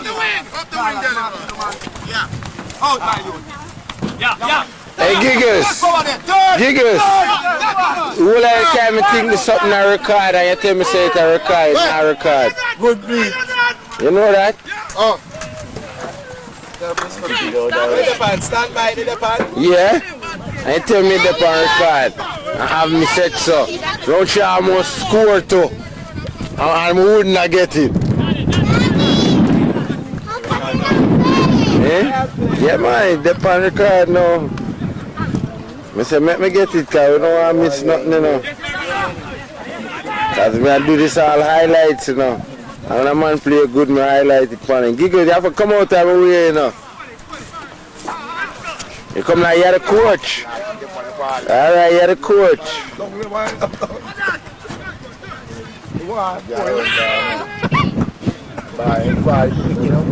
the wing! Up the wing, yeah. Out, my youth. Yeah. Hey, Giggles. Giggles. Who like time me think this something I record and you tell me say it a record, it's not a record. Good beat. You know that? Oh. Stand by the depot. Yeah. And you tell me the record. I have me set so. Don't you almost score too. And I wouldn't get it. Eh? Yeah man, the record now. I say, make me get it, because we don't want to miss nothing, you know. Because I do this all highlights, you know. And when a man play good, I highlight it for him. Giggles, you have to come out of my way, you know. You come like you're the coach. Alright, you're the coach. Bye, you know.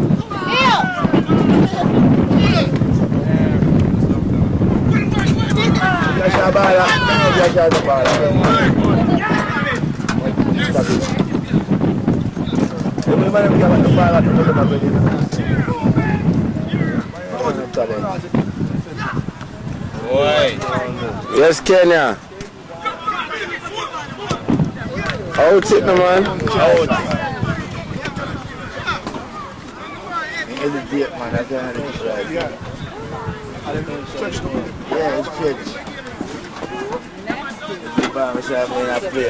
Yes, Kenya. Out it, no man. Out. It's a date, man. I can't have it. Yeah, it's stretch. I'm going to play.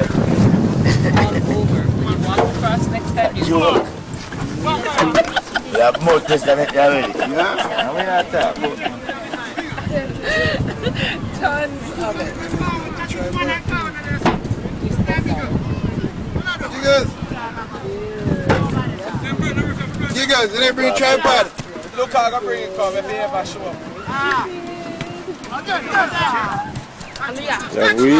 You have more test than it already. Yeah? I'm going to talk. Tons of it. Giggles, they bring tripod. Look how I can bring it, come if you ever show up. Yeah, we?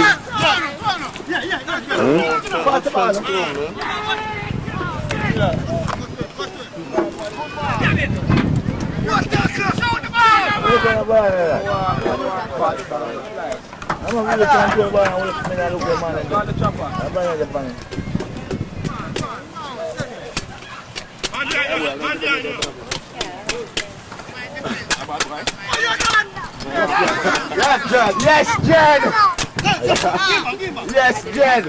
Yes, Jed. Yes, Jed. Yes, Jed.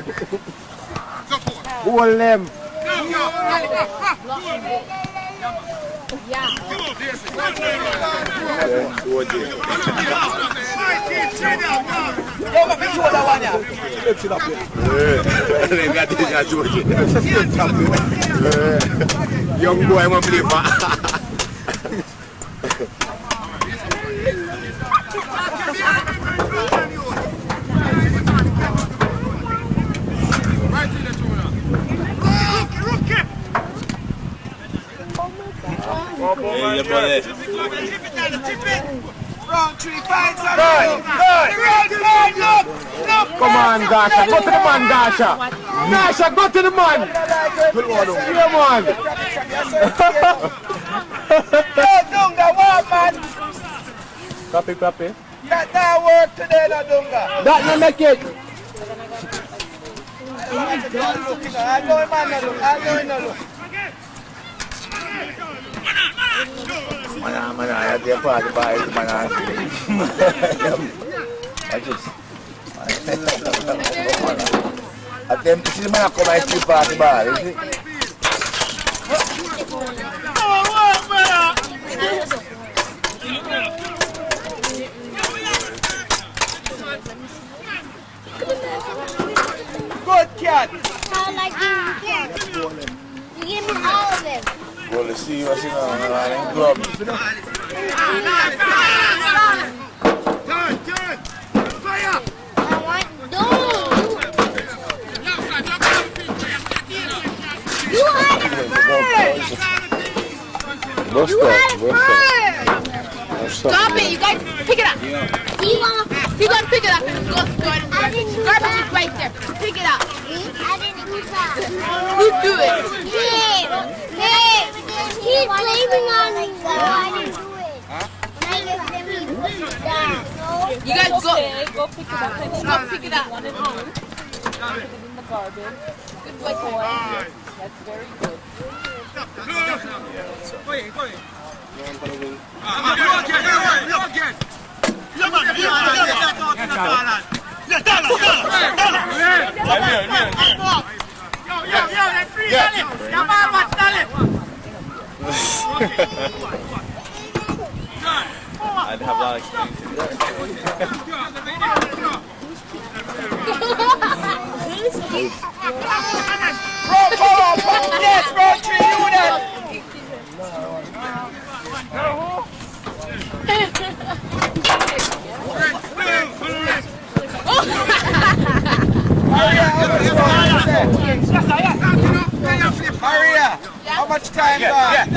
Hold them. Young boy, I'm going to play for. Hey, buddy. Come on, Gasha. Go to the man, Gasha. Gasha, go to the man. Yeah, man. Dunga, what, man? Copy. That not work today, no Dunga. That not make it. I know him, man, no look. Man, I take part of the bike, man. I just... I think this is the man I come and see part of the ball, isn't it? Good cat. I like cat. You give me all of them. Well, let's see what's in on the club. I want those. You had it first. You had it first. Stop it. You guys pick it up. You gotta pick it up. Garbage is right there. Pick it up. I didn't do that. You do it. Hey. He's blaming on me. I didn't do it. When I give him, he puts it down. You guys go pick it up. Go pick it up. Put it in the garbage. Good boy. That's very good. I'd have a lot of experience. Yes, bro, 3 units. Maria, how much time left?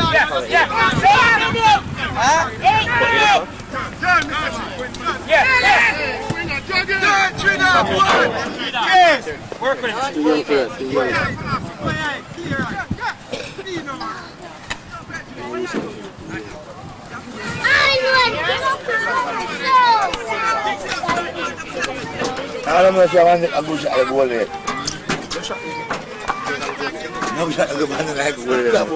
Huh? 8 minutes. Work with Ahora me llaman a mucha de goles. No me llaman a goles.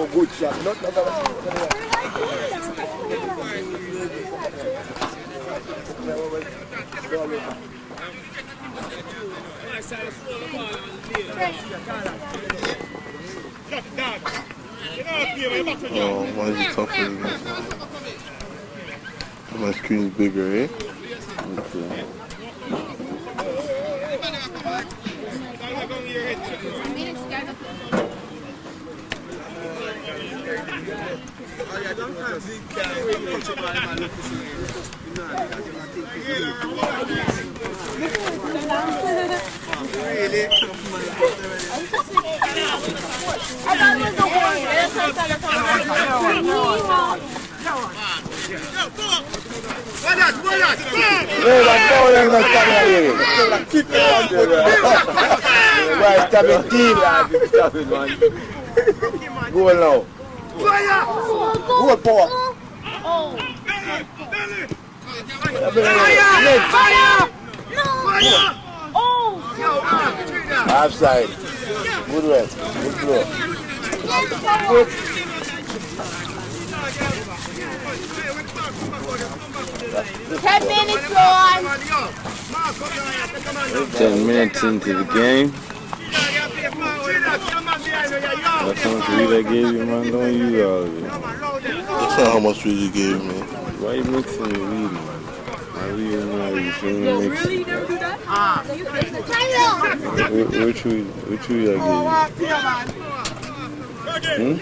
Oh, why is it tougher than this? My screen is bigger, eh? Okay. Go now. Go power. Offside. Good work. Good flow. Good. 10 minutes on. 10 minutes into the game. That's how much weed I gave you, man. Don't use all of it. That's not how much weed you gave me. Why are you mixing the weed, man? I really don't know how you feel mix. Really? You never do that? Which weed I gave you?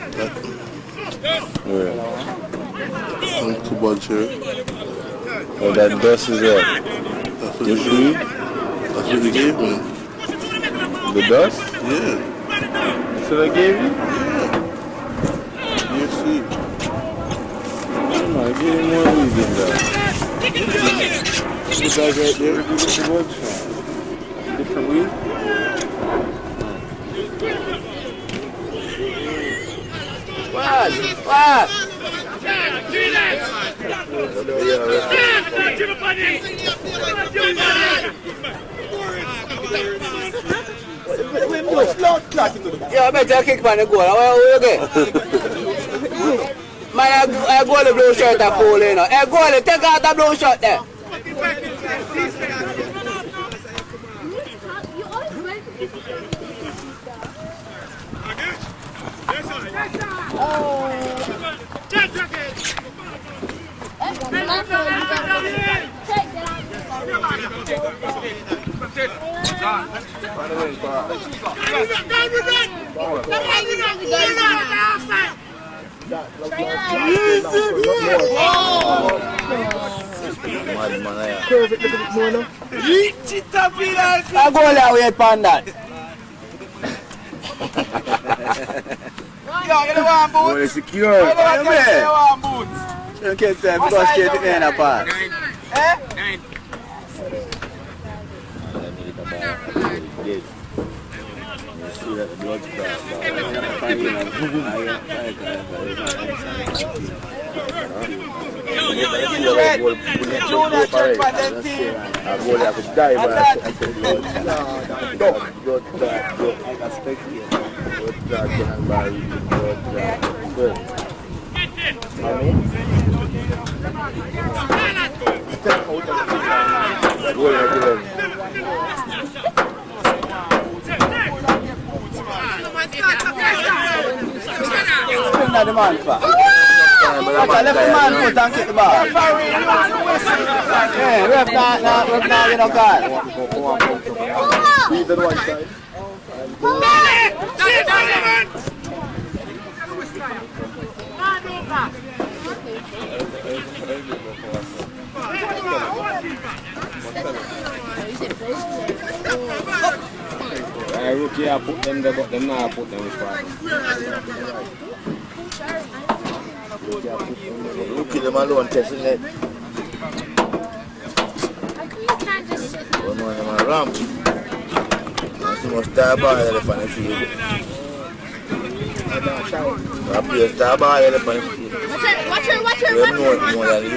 Where? Too much here. Oh, that dust is there. That's what you gave? That's what you gave me. The dust? Yeah. That's what I gave you? Yeah. You see. I gave you more weed than that. This guy's right there. Different weed? What? Yeah, I better kick man the goal. How you get? Man, I go the blue shirt that fall in. Hey, goalie, take out the blue shirt there. I go there wait for that. Yo, you want boots? Well, it's secure. You want boots? You can't tell me because straight in the park. Eh? See that blood clot. Spin that the man for. Watch a left man foot and kick the ball. Yeah, ref not get no call. Leave the one side. Rookie, I put them there, but them now I put them in front. Look at them alone testing it. One man ramp. You must star ball elephant in the field. That player star ball elephant in the field. Watch her. You know it more than you.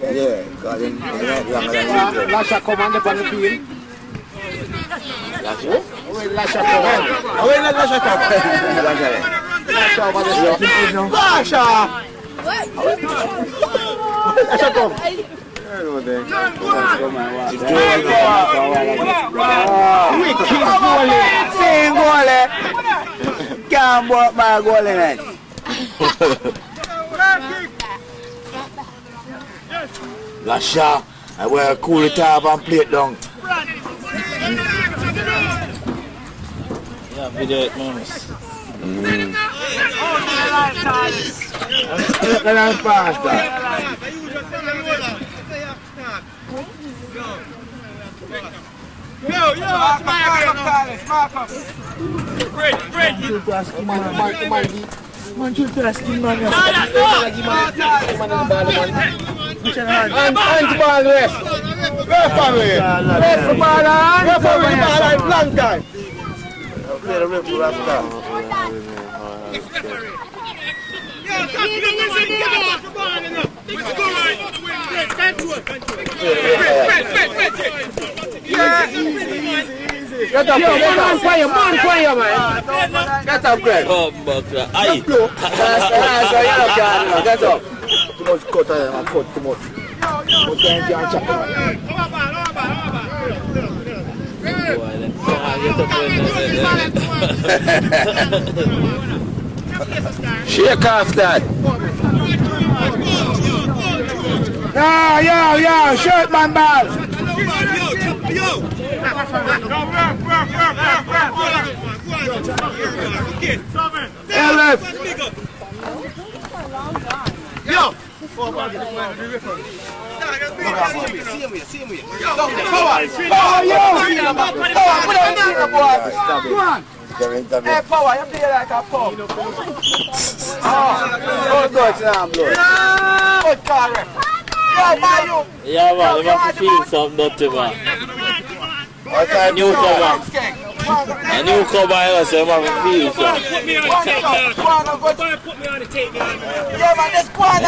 Yeah, because they're not younger than you. Lasha come on the field. Lasha? Lasha come on. When the Lasha come? Lasha over the field. Lasha! Lasha come. Wicked goalie. Same goalie. Can't walk my goalie man. Lasha, I wear a cool top and play it down. Yeah, video it, mamas. Let them pass that. Man, should play skin man. And ball ref. Referee. Ref for ball on. Referee ball on long time. Play the ref for after. Get up, man, fire, man. Get up, Greg. Oh, but aye. Get up. Too much cut on them, cut too much. But then you can't chop them. Shake off that. Yo, shirt man ball. LF. Yo. Hey, power, you play like a pump. Oh, good, now, blood. Good call, ref. Yo, man, you. Yeah, man, you have to feel something dirty, man. A newcomer, I say, man, feel something. Put me on the tape, man. Yeah, man, this squad,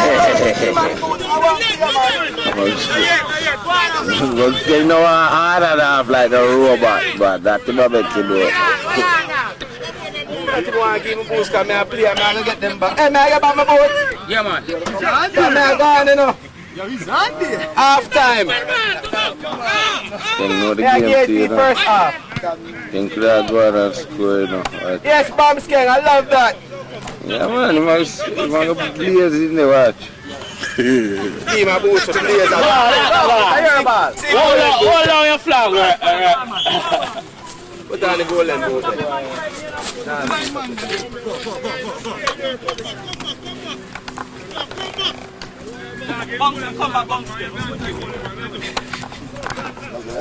You know, I don't have like a robot, but that's the moment to do it. I want to give me boost because I play, I'm going to get them back. Hey, man, I get back my boat. Yeah, man. Yeah, man, I go on, you know. Yo, he's on there. Half time. You know the Yeah, game, see, you know. first half. Think that go out and score, you know. Right. Yes, Bombs King, I love that. Yeah, man, you must players in the watch. Give my boost for players. I hear about. Hold on your flag, right? Put on the goal and boat. Come back, Bombs King.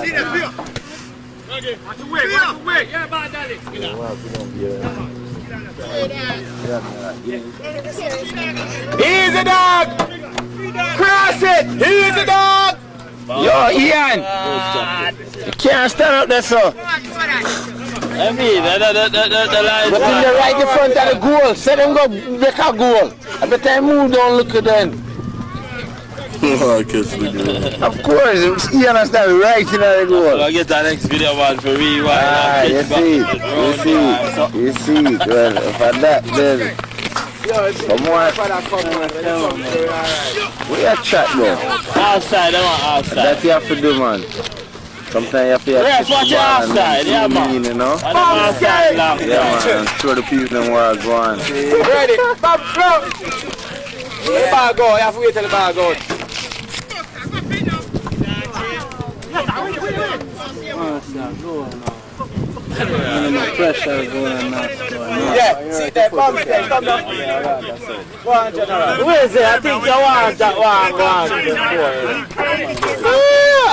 See that field? Okay, watch the way. Yeah, bad, Alex. Easy, dog! Cross it! Easy, dog! Yo, Ian! You can't stand up there, sir. I mean, the line. But in the right in front of the goal. Say them go make a goal. At the time, move don't look at them. I guess the goal. Of course, Ian has that right in the goal. I'll get the next video, man, for rewind. Ah, you see it. Well, for that, then. Come on. We are chat though. Outside, I want outside. That you have to do, man. Sometimes you have to Yes, watch it outside, yeah, man. You know? Outside, Yeah, man. Show the people them where I go on. Ready? Bob, go! Let the ball go. You have to wait till the ball goes. Pressure going on now. Yeah, see that bomb there, come down. Go on, General. Where is it? I think you want that one. Go on.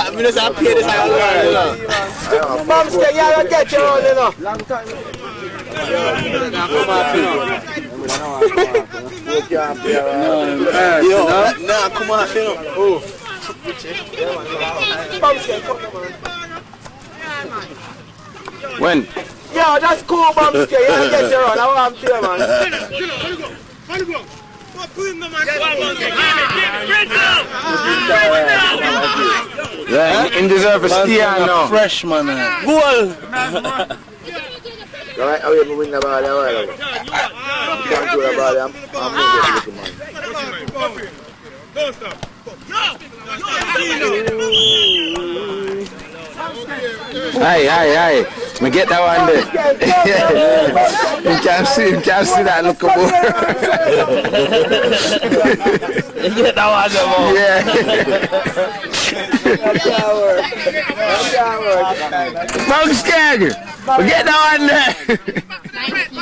I mean, it's up here, this is all right, you know. Bomb stay, you don't get your own, you know. Long time. Come on, you know. No, come on, you know. Oh. Bomb stay, come on, man. When? Yo, that's cool, bomb stay, you don't get your own. I want to tell man. Yeah, in deserve a steer now. Fresh man. Goal. Right, away, we win the ball, you can't do the ball, I'm moving the Don't stop. Aye. Me get that one there. You can't see that look about. You get that one there, man. Yeah. Bugskeg! We get that one there.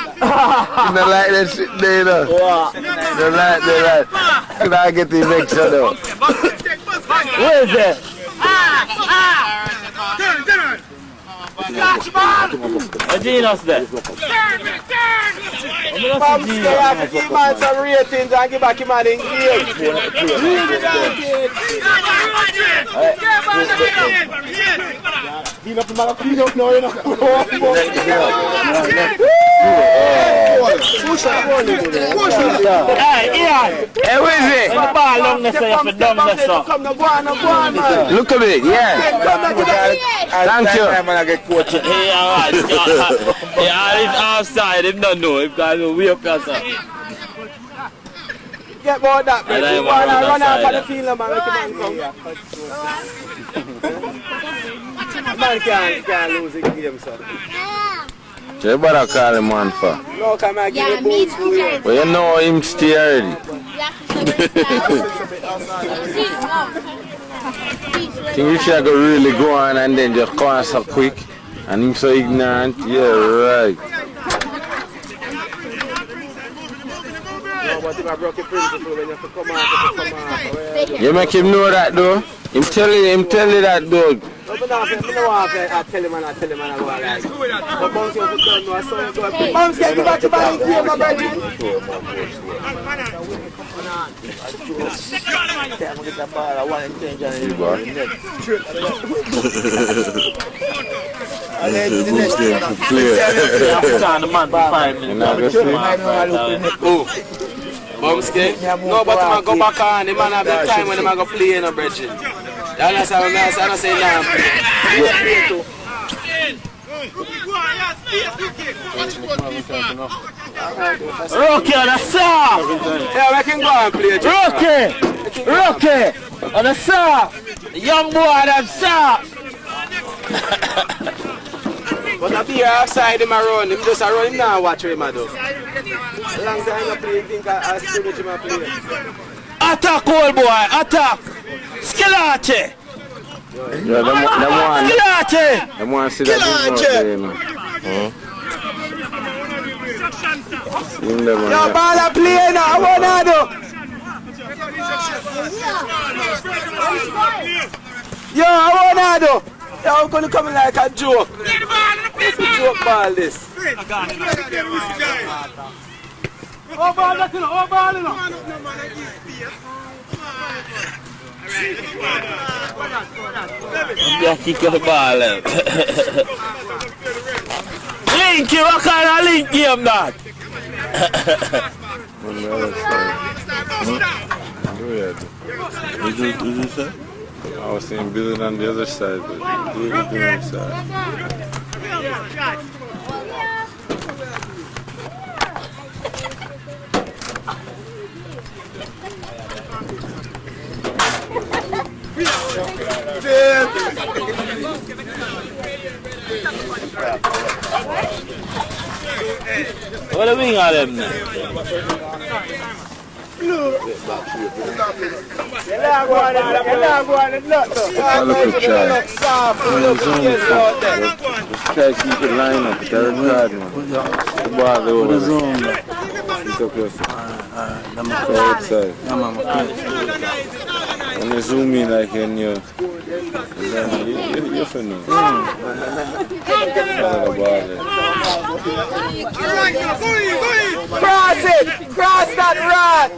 You don't like that shit there, though. You don't like that. Could I get the mix though? Where is it? Genius there. Bomb stay, I have to give man some ratings and give back him an engage. Hey, Ian. Hey, where is it? The ball long there, so you have to dumb there, so. Look at it, yeah. Thank you. Hey, alright. Yeah, it's outside. Him don't know. Him can't know. We up there, sir. Get about that, man. You want to run out of the field, man. Let the man come. Man can't lose the game, sir. You better call him man for. No, come and give me boots for you. Well, you know him stay already. I think you should go really go on and then just come on so quick. And him so ignorant. Yeah, right. No, but if I broke your principle, then you have to come out. You make him know that though. Him tell you that though. No, but I tell him and I go like. But bounce you don't know, I saw you go. Bounce, get you back to back in game, my brother. Bumsky? No, but I'm go back on. The man have the time when I'm go play in a bridge. You understand what I'm saying? Now Rookie on the saw! yeah, we can go and play. Rookie on the saw! Young boy on the saw! But I be outside him around. Him just around him now watch him do. Long time I play, think I still him a play. Attack, old boy, attack! Skilate! Yeah, them want to see that Yo, ball a play now, I wanna do. Yo, I wanna do. Yo, I'm gonna come in like a joke. It's a joke ball this. Oh, ball, Yeah, kick the ball out. Link you, what kind of link game that? What did you say? I was saying building on the other side, but do it on the other side. What do you mean all them now? Try to keep it line up. Third card, man. The ball over. The zone. Outside. When you zoom in like in you finna. Cross it! Cross that rod!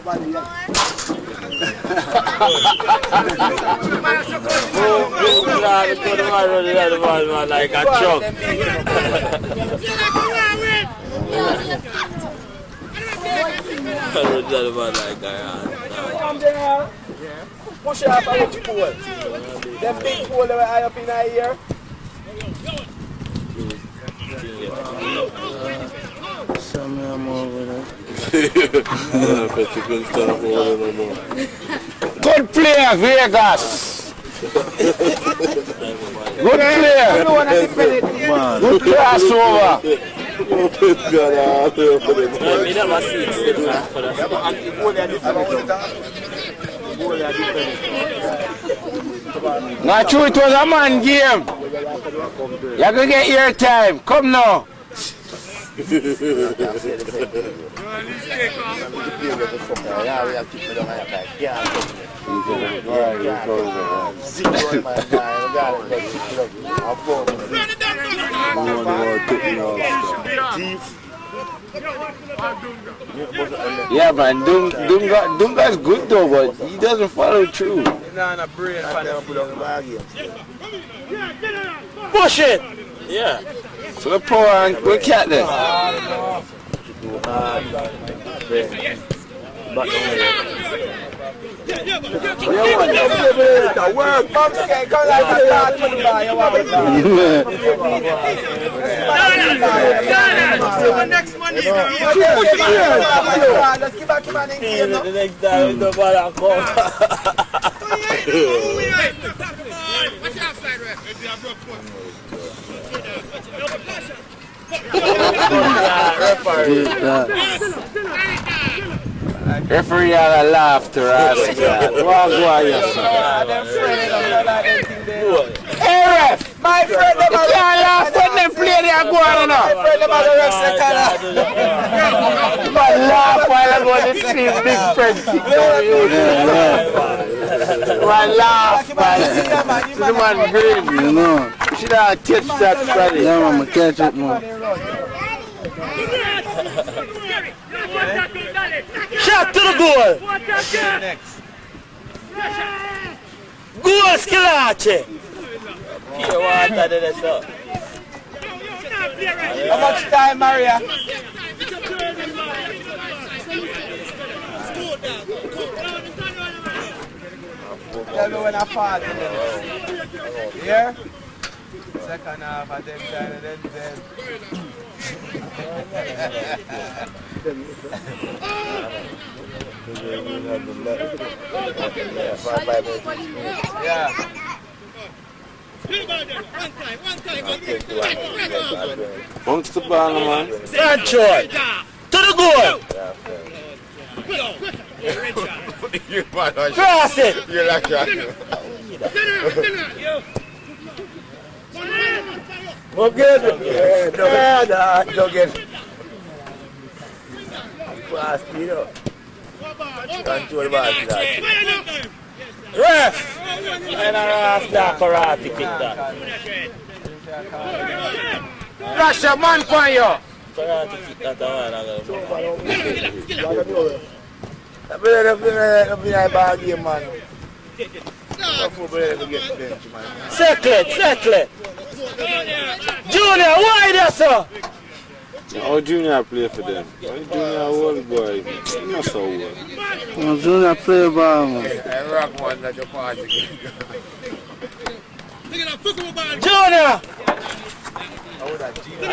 Like a truck. Push it up and which pole? Them big pole that were high up in our ear. Good player, Vegas. Good player. Good crossover. Not true, it was a man game. You're going to get your time. Come now. Yeah, man, Dunga's good though, but he doesn't follow through. Push it! Yeah. So the power and we cat there. Next one is let's give back him an engine. The next time, the ball come. Referee had a laughter, right? Hey, ref! My friend, You can't laugh when they play their goal, you know. my friend, about the rest of the But laugh while I'm going to see big friend kick down you. But laugh, man. The man green. You know. You should have catch that Friday. Yeah, man, catch it, man. Shot to the goal! Goal, Skilache! How much time, Maria? Tell me when I fall. Here? Second half, and then. Yeah. Bounce the ball, man. Sancho! To the goal! Cross it! You're like that. Go get it. Don't get it. Fast, you know. Control the ball, Ref! And I asked that karate kick that. Rush a man for you. Karate kick that one. I'm going to ball game, man. Settle. Junior, why that, sir? How Junior play for them? Junior old boy. Not so well. Junior play ball, man. Junior!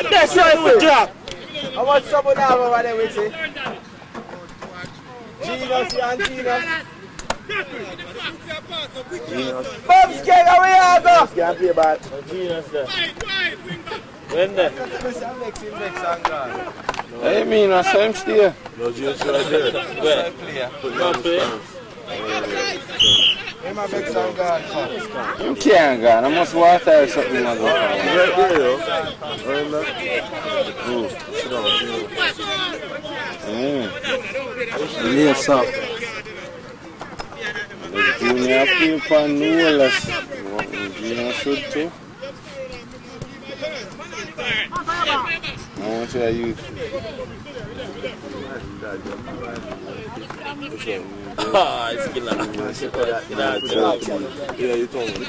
That's why we drop. How much someone have over there with you? Gino and Gino. Bob Skelly, how we are go? Can't play ball. When there? Hey, mean, I saw him still. No, just right there. Where? Put it on Him a big son gone. You can't go. I must water or something. right there, yo. Right there. Sit down. Yes, up. Junior play for Nualas. Junior should too. I want to use. Ah, it's killer. Yeah, you told me.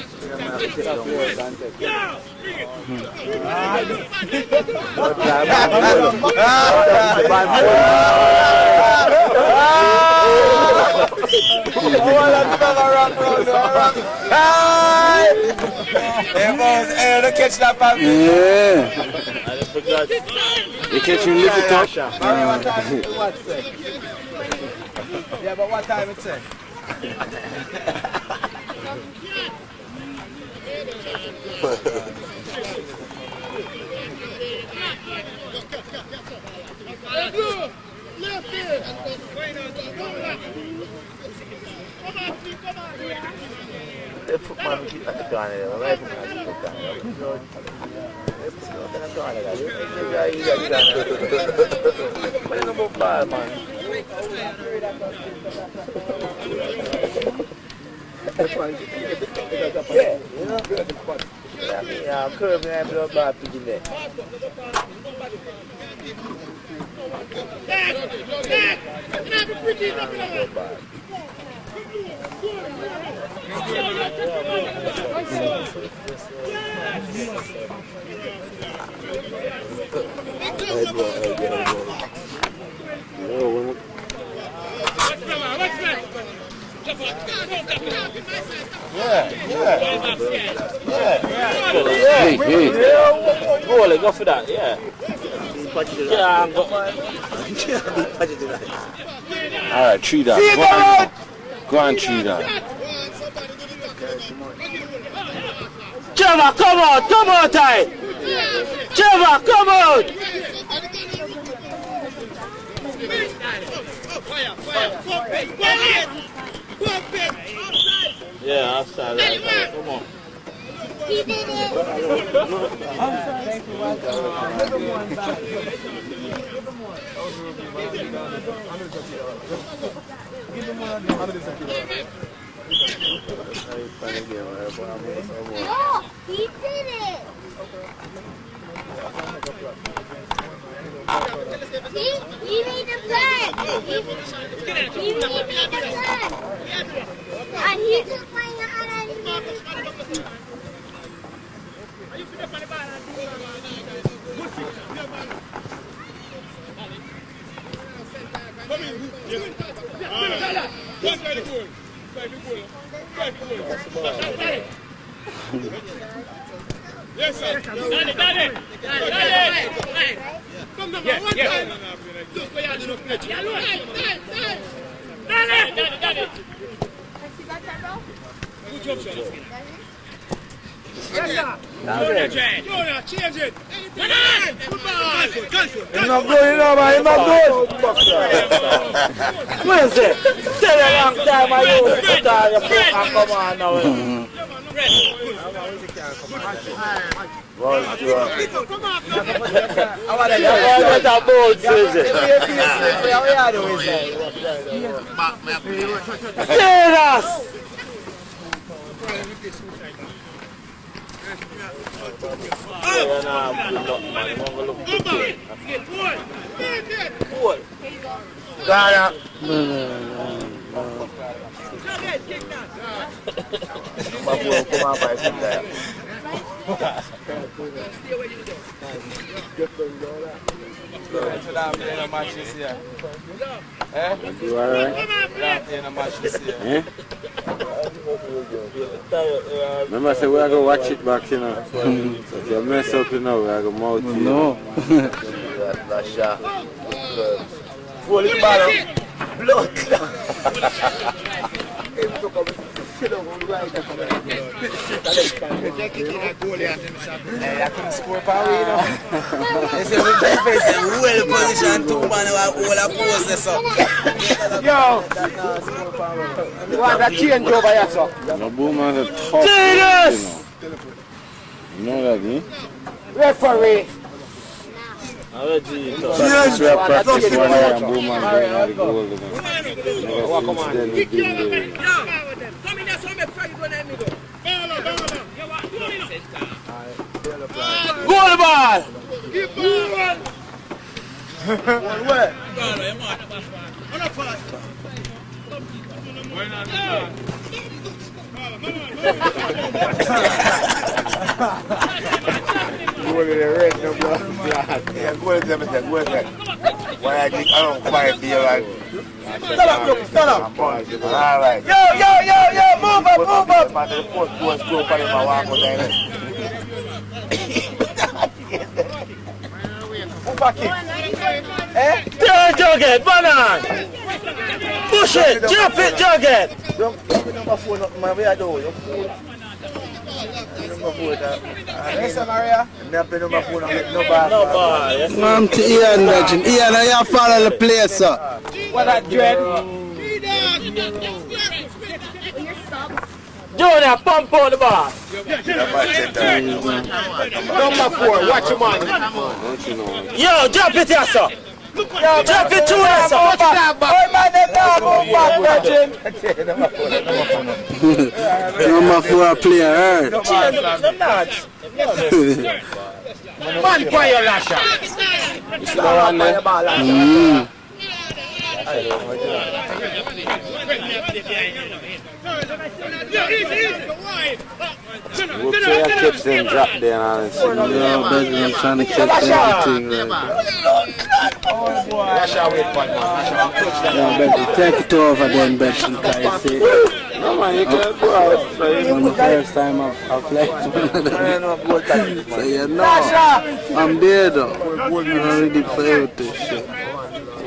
Hey, don't catch that back. Yeah. I forgot. You catch him lift it up. Yeah, but what time it say? Hey, hey. Go, go for that, yeah. Yeah, I'm Alright, tree that. Go on, tree that. Trevor, come out, Ty! Trevor, come out! Yeah, outside, right, come on. No, he did it. He made the plan. He made the plan. And he took my hand and he made the plan. Yes, sir. Come on, one time. Look where you do not play. Good job, sir. Yes, sir. Jonah, change it. Good ball. He's not good, you know, man. He's not good. What is it? Tell a long time I used to start your foot and come on now. What a bold season. Serious! Ghana. You alright? Remember I said we are going to watch it back, you know. So if you mess up, you know, we are going to mouth you. No. That's shot. Full in battle. Blood. Score power, you know. Well position, two man all a pose this up. Yo! You want that change over here, sir? The Bowman is a tough. Jesus! You know that, eh? Referee! Yes, we are practicing one here and Bowman going on the goal. Goal ball! Goal in the red, no blood. Yeah, goal is everything, goal is everything. Why I think I don't quite feel like... Stand up! All right. Yo, move up! Man, the fourth goal is goal for him, I walk out there. Move back in. Eh? Turn, Jughead, banana! Push it! Jump it, Jughead! Don't give me number 4, nothing, man. What you do? You're fool. Number 4, yes, Maria. Never number 4, not get no ball. No ball, yes. Ma'am to Ian, Legend. Ian, I have follow the play, sir. What that dread? Junior, pump out the ball. Number 4, watch him on. Yo, jump it here, sir. Jump it to us, sir. Number 4 player, hurt. Man, play your lasher. We'll say I catch them drop there and see. Yeah, I'm trying to catch everything right. Lasher, wait for man. Yeah, Benji, take it over then, Benji, because you see. No man, you can't go out. When the first time I've played so you know, I'm there though. I'm already playing with this shit.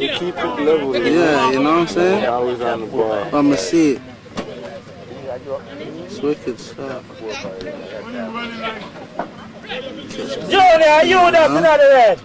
You keep it level. Yeah, you know what I'm saying? Always on the ball. I'ma see it. It's wicked stuff. Junior, you that to the red.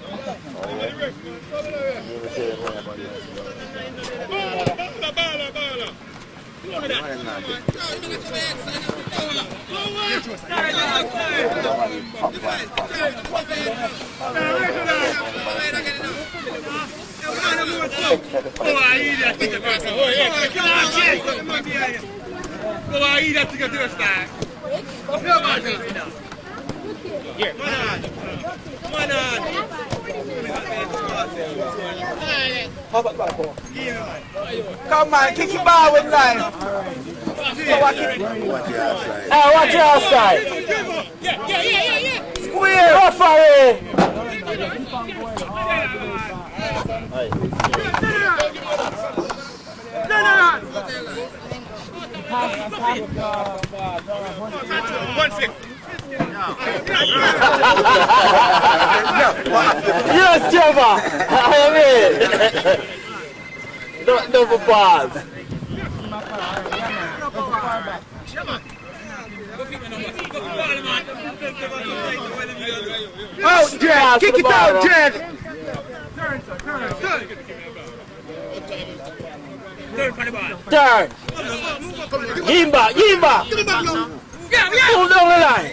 Come on, kick your ball with line. Hey, watch your outside. Square. Referee. Yes, Java. I mean, no pass. Out, Jed. Kick it out, Jed. Turn. Yimba. Move down the line.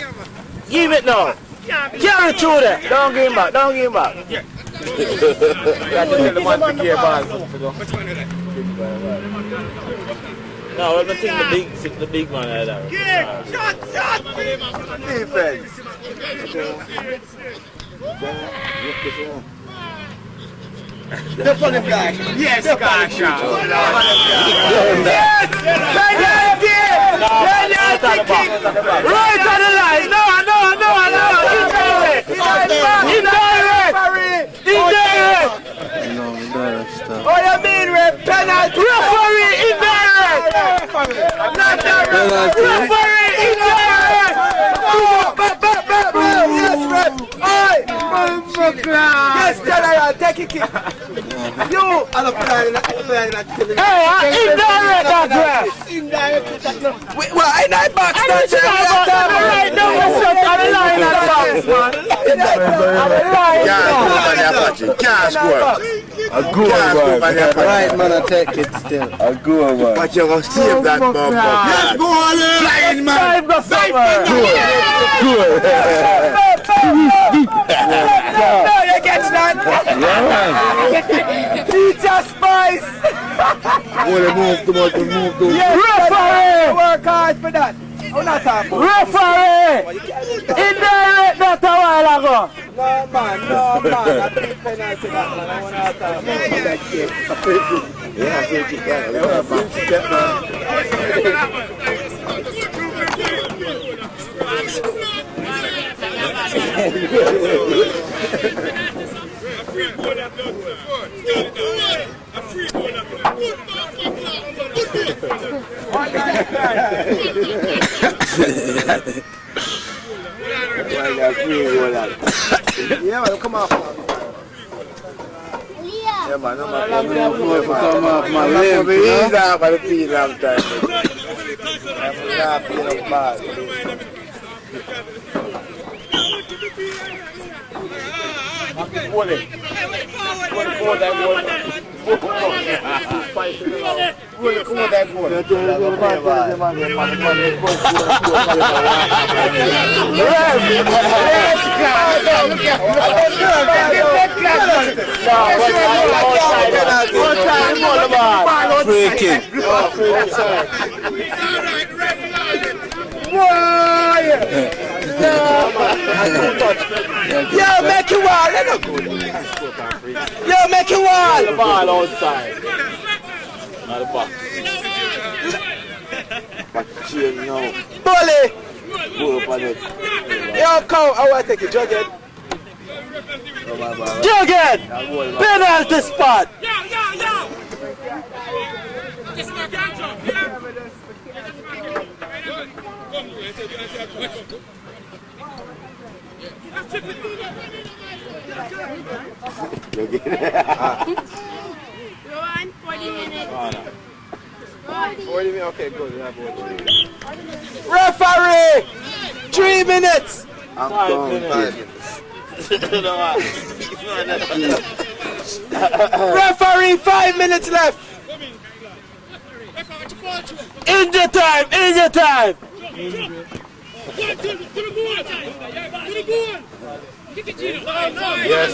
Give it now. Carry it through there. Don't give him back. You have to tell the man to give ball. No, I think the big man had that. Shot. Defense. Step on him, guys. Yes, guys. Yes! Right on the line. No. Indirect. No, that stuff. Oh, you mean penalty? Referee indirect. Not direct. Referee indirect. Yes, ref. Aye. Yes, General, take it. You, I'm not playing that. Hey, indirect that way. Well, I know box that. Right now, what's up on the line of the box, man? Can't score. A good one. Right, man, I take it still. A good one. But you're going to save that bumper. Let's go on in. Flying, man. Good. No, you catch that? Teacher Spice. Move too much. Yes, referee. Work hard for that. Oh, not talking about. Referee! Indirect that a while ago. No, man. I think penalty that, man. I want to talk about that game. Yeah, man, come on. Yeah, man, Come off my limb, free kick. Yo, make it wall. Yo, make it wall. The ball outside. Not the box. Bully. Yo, come. I want to take it. Jughead. Jughead! Penalty spot! Go on, 40 minutes. 40 minutes. Okay, good. Referee! 3 minutes. I'm going 5 minutes. Referee, 5 minutes left. In the time! Yes,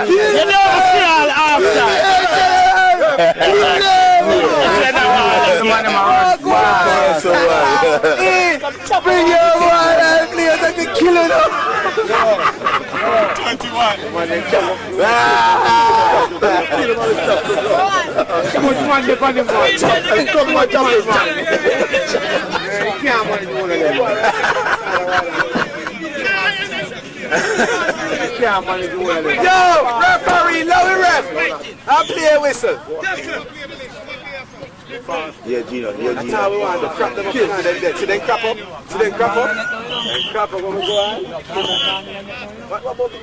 You never see all outside! Bring your one and players that can kill it up. 21. Yo, referee, lower ref. I'll play a whistle. Yeah, Gino. That's how we want to crap them up. See them crap up. Crap up when we go on. What about the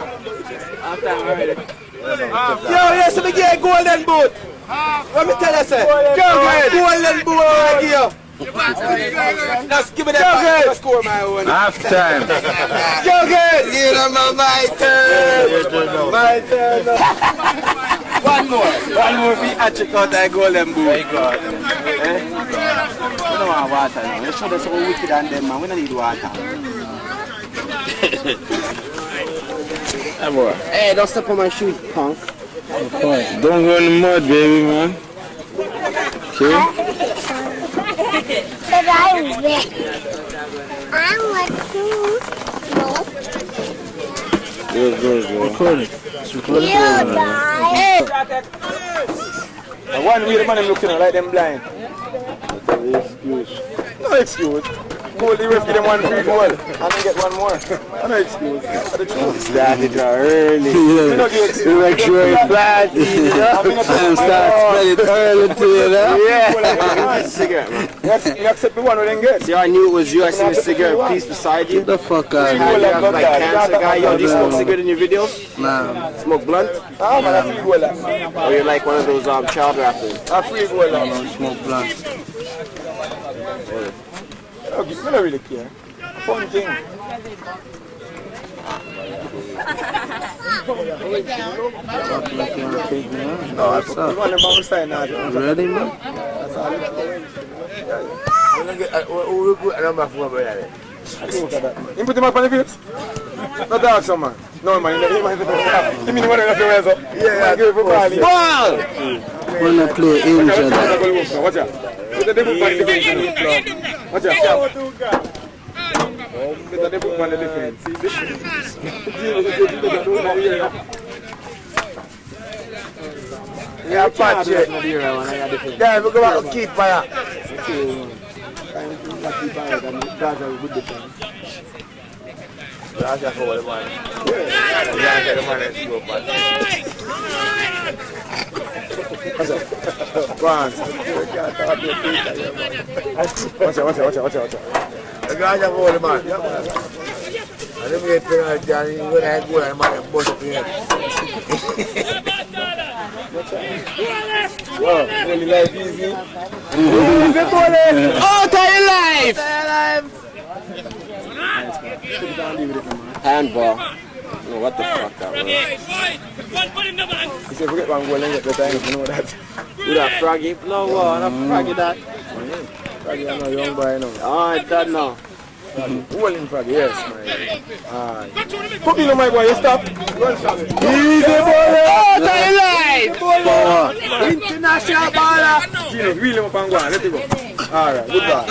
after I'm ready. Yo, yes, we get golden boot. Let me tell you, sir. Golden boot right here. Let's give me that back. Let's score my own. Half time. Jughead! You know my turn. One more we check out that golden boot. My God. We don't want water now. You show us how wicked and them, man. We don't need water. Hey, don't step on my shoes, punk. Don't go in the mud, baby, man. Okay? But I'm wet. I'm wet too. No. Good. Recording. You die. And one way the man looking like them blind. No excuse. No excuse. goal, the ref give them one free goal. And then get one more. I know excuse. Started early. You know the excuse. Make sure you plant. And start spreading early to you, know? Yeah. Cigarette, man. You accept the one we didn't get. See, I knew it was you. I seen a cigarette piece beside you. The fuck out. You have like cancer guy. Yo, do you smoke cigarette in your videos? Nah. Smoke blunt? Ah, man, I free goal. Or you're like one of those child rappers? I free goal. No, smoke blunt. I don't really care. Fun thing. No, what's up? You want to bounce side now? Ready, man? That's all it is. You put him up on the field? No dog, some man. No, man. Give me the one that plays up. Yeah, give it for ball. Ball! When I play injured. Watch out. Put the book on the defense. Watch out. Put the book on the defense. Yeah, patch it. Yeah, we go back to keep fire. That's a whole man. Yeah, the man is go back. Go on. Watch out. The guys are whole man. I don't get penalty and when I go and man bust up here. Wow, only life easy. Oh, tie life! Handball. No, what the fuck that was? He said forget one goal and get the time, you know that. You that froggy? No, not froggy that. Froggy, I'm not young boy now. Oh, I don't know. Rolling Froggy, yes, man. Put me on my boy, you stop. Easy boy! Oh, tie life! International baller! Gino, wheel him up and go on, let it go. Alright, good ball.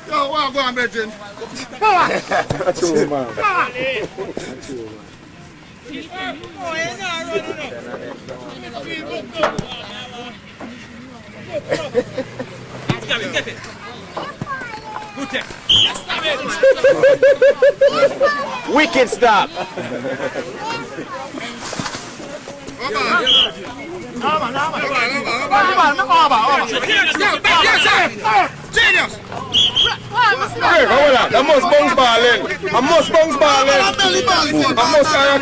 Yo, go on, Bridget. That's true, man. Wicked stop. Genius! Hey, hold on. I must bounce ball in. I must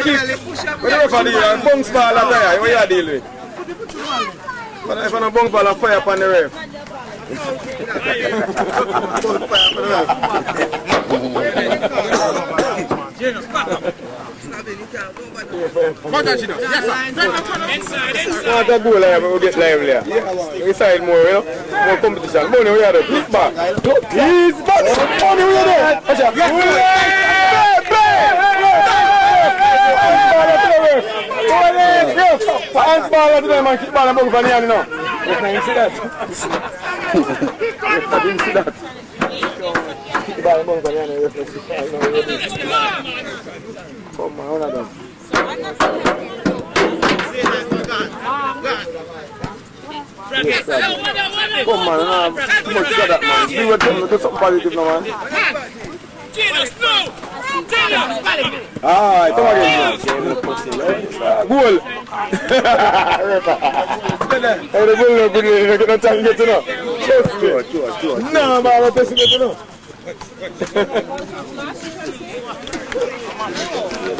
kick. When the referee bounce ball at there, what you deal with? But if I bounce ball, I fire upon the ref. What a goal we get lively. Inside more, you know? More competition. Money we are there. Click back. He's back. Money we are there. Watch out. Hands ball at them and keep ball and ball for the hand now. You see that? You didn't see that? Keep ball and ball for the hand. Come on, one of them. Come on, too much of that, man. Do something positive now, man. Ah, come again. Goal. Hey, the goal look good. You get no time to get to know. No, man, I'm not get to know.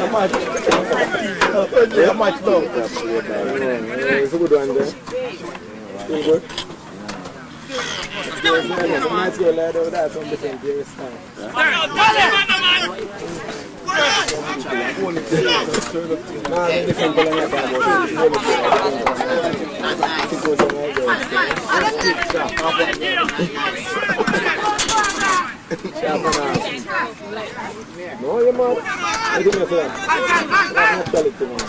How much though? It's a good one there. Feel good? Nice girl lad over there from different various times. Nah, different color like that. No, you're mad. I do not say that. That's naturality, man.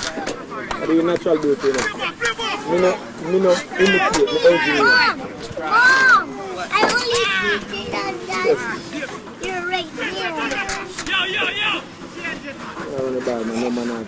I do natural beauty, you know. Me no imitate, me engineer. Mom! I only think that you're right there. I don't know about my mama now.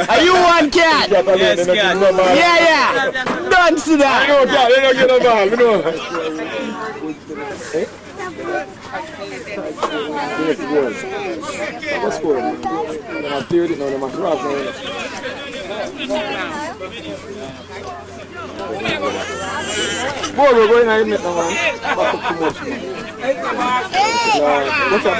Are you one cat? Yes, cat. Yeah. Don't see that. No, cat, they don't get no ball. We know. What's for it? I'm cleared it now. I'm rough now. Boy, we're going to admit now, man. Back up too much, man. What's up?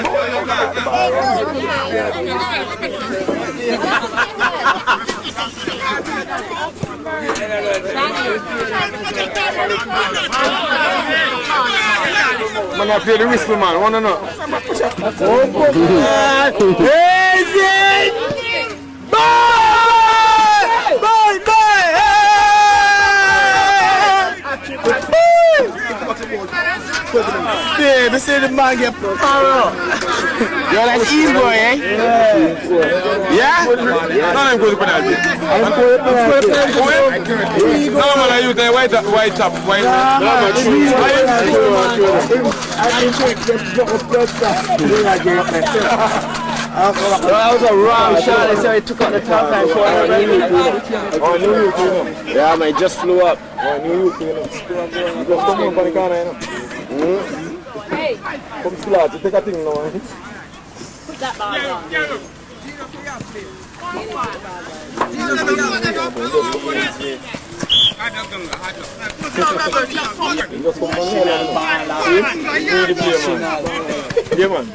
Man, I play the whistle, man. Wanna know? Yeah, they say the man get you're like easy boy, eh? Yeah? No, I'm going to put that. I'm going to put that. No, man, I use the white top. White That was a wrong shot. They said he took out the top and shot. Oh, New York, you know. Yeah, man, it just flew up. Oh, New York, you know. Just come up on the corner, you know. Hey, Come slide, you take a thing now, eh? put that ball down. Just come on here, yeah, man.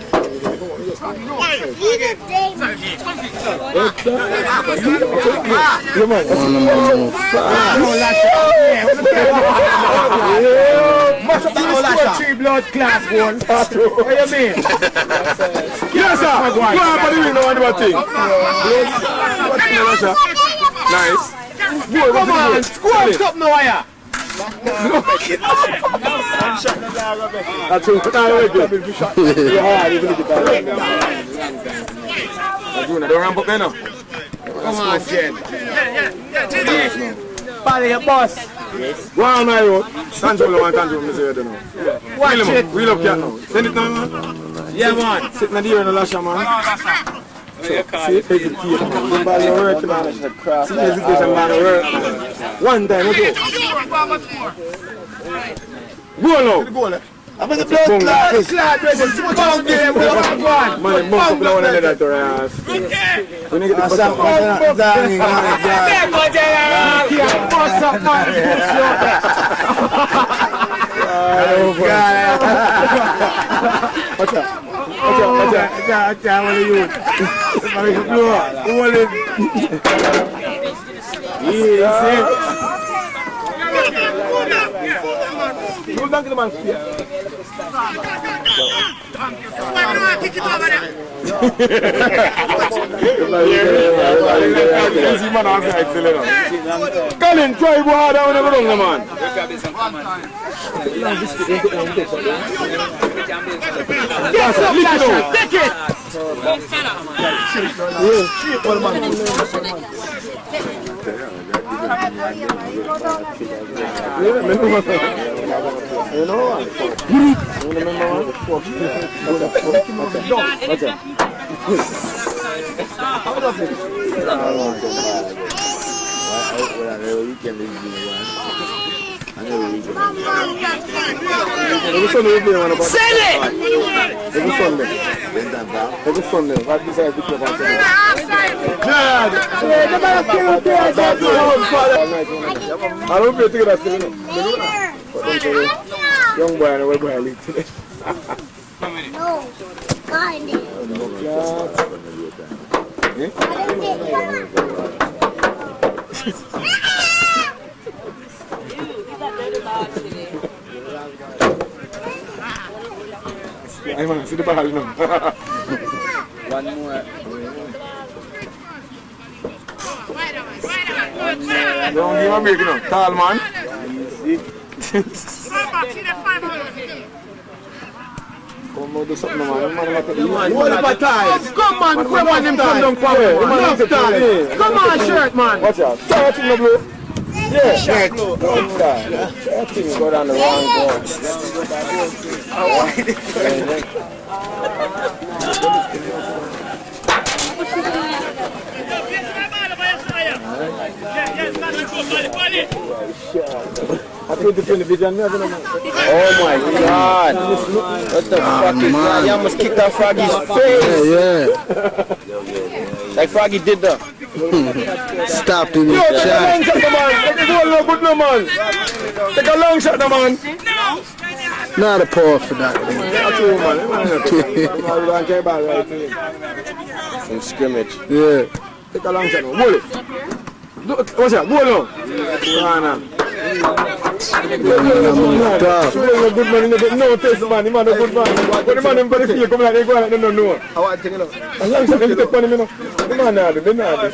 Three blood clot one. What do you mean? Yes, sir. Go on, but you know what thing. Nice. Come on, squash up now, yeah. That's what I'm don't ramp up there now. Come on, Jen. Body your boss. Go on, my road. Control one, control me, say you don't know. Watch it. Wheel up cat now. Send it now, man. Yeah, man. Sitting in the ear in the lasher, man. See, hesitation. The ball is working, man. See, hesitation, man, work. One time, let's go. Go now. I'm in the blood clot, ready. Bang there, we don't have one. Man, the bump up one another to our ass. We need to get the bus up. Bust up, man. Watch out. What are you? You down to the man. Easy man outside, Colin, try go hard down the man. Yes, lick it out. Take it. Every Sunday we play one about Send it! Every Sunday. Every Sunday. Right beside the club. I don't play together still, you know. Young boy and old boy league today. No. Find it. I'm going to see the ball now. One more. Don't give a break now. Tall man. Come on, do something, man. Hold up a time. Come on, come on, them come down power. Enough time. Come on, shirt, man. Watch out. Start in the blue. Yeah, shirt. That thing go down the wrong door. Oh my God! What the fuck is that? You almost kicked out Froggy's face. Yeah. Like Froggy did that. Stopped in his chat. Take a long shot, man. Not a paw for that. Some scrimmage. Yeah. Take a long shot, man. Hold it. What's that? Go along. Good man, no test man, the man a good man. But the man in body feel come like they go like they don't know. How I think you know? As long as they take money, you know. The man not do, they not do.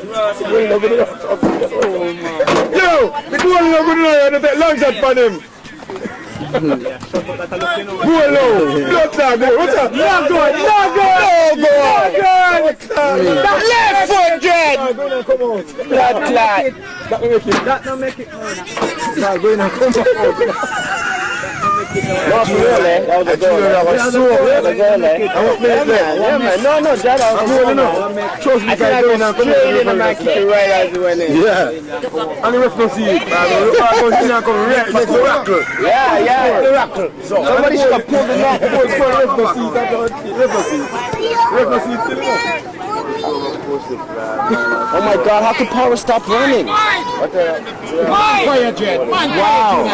Yo, the goal no good now, they take long shot for them. Go along, blood tag, what's up? No good, no good, no good. That left foot, Dread! Come out. Blood clot. That will make it. That don't make it. Nah, go in and come out. What's real, eh? That was a goal. That was a goal, eh? Yeah, man. No, Dread, I was going on. Trust me, I said I go straight in and I kick it right as it went in. Yeah. And the ref don't see it. Yeah. Miracle. Somebody should have pulled the knock. Oh my God, how could Power stop running? Wow,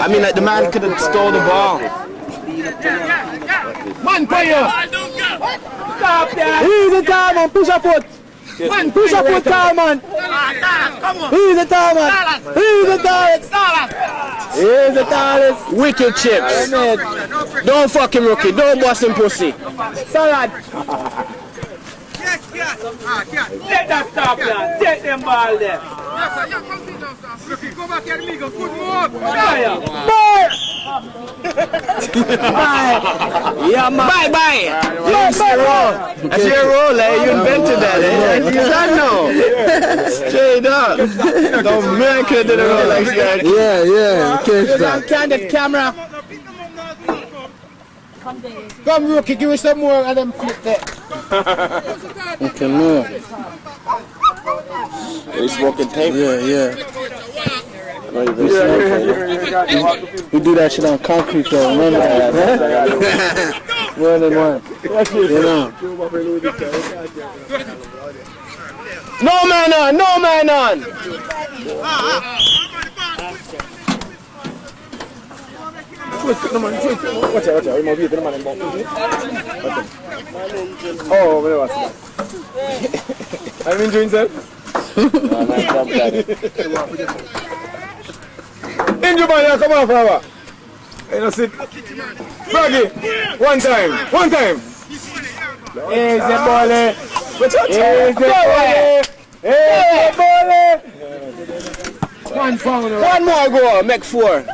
I mean like the man could have stole the ball. Man, fire! Stop there! He's the time, man. Push a foot. Man, push a foot, time, man. He's the time, man. He's the tallest. He's the tallest. Wicked chips. Don't fuck him, rookie. Don't bust him, pussy. Salad. Take that stop there. Take them ball there. Go back here, amigo. Good move. Yeah, man. Bye. That's your role. That's your role, eh? You invented that, eh? You don't know. Straight up. The man could have did a roll like that. Yeah. Catch that. Candid camera. Come, rookie, give me some more and then flip there. Okay, no. He's smoking tape. Yeah. We do that shit on concrete though, remember that? 1 and 1. You know. No man on. Watch out. Oh, where was that? I'm enjoying himself. Injure man, come on, flower. You know, sit. Froggy, one time. Easy, ball. One more goal, make 4.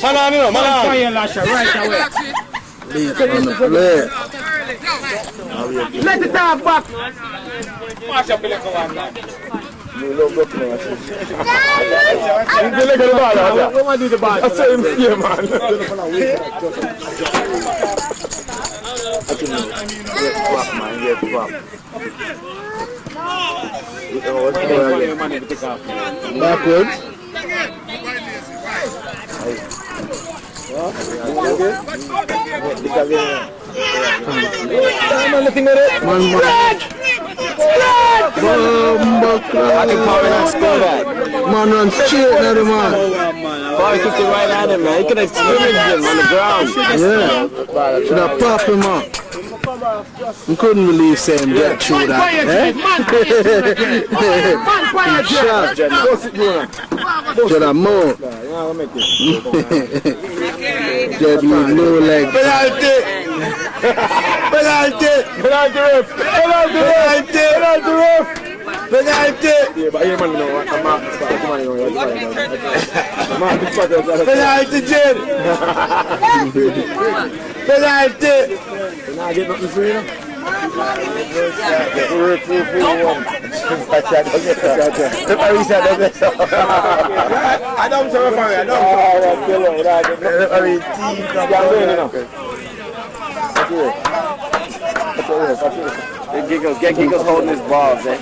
Man on. Right away. Let the dog back. Watch up the little one. We want to do the ball. I saw him here, man. Backwards. I can Power not score that. Man run straight now the man. Power kicked it right at him, man. He could have scrimmaged him on the ground. Yeah. Should have popped him up. I couldn't believe saying that through that. Shot. Should have more. Just with no legs. Penalty ref. Penalty! Yeah, but here man, you know, I'm mark the spot. Come on, you know, mark the spot. Penalty, Jed! Penalty! Now I get nothing free, you know? I don't say for me, I don't Get Giggles holding his balls, eh?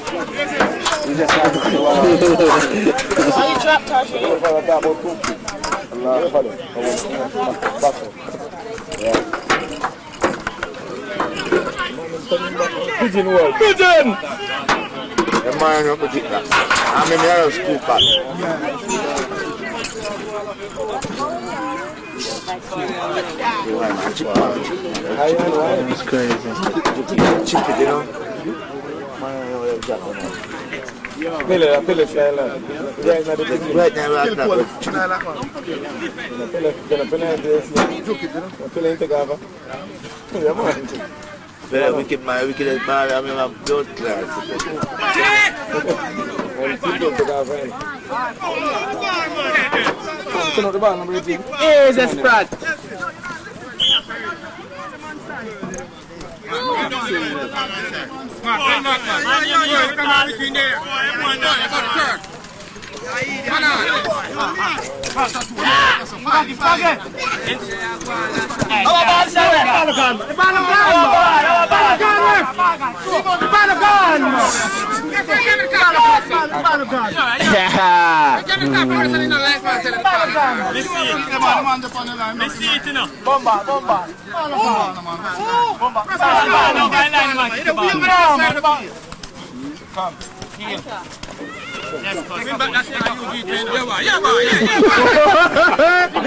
You just have to Why you drop Tashi? Pigeon world. Pigeon! The man up with it. I'm in the school pack. It's crazy. Chip it, you know. Pele style. Right now, Right now, right now. Pele take over. Yeah, man. Very wicked man, wickedest man. I mean, I'm blood class. Here's a sprat.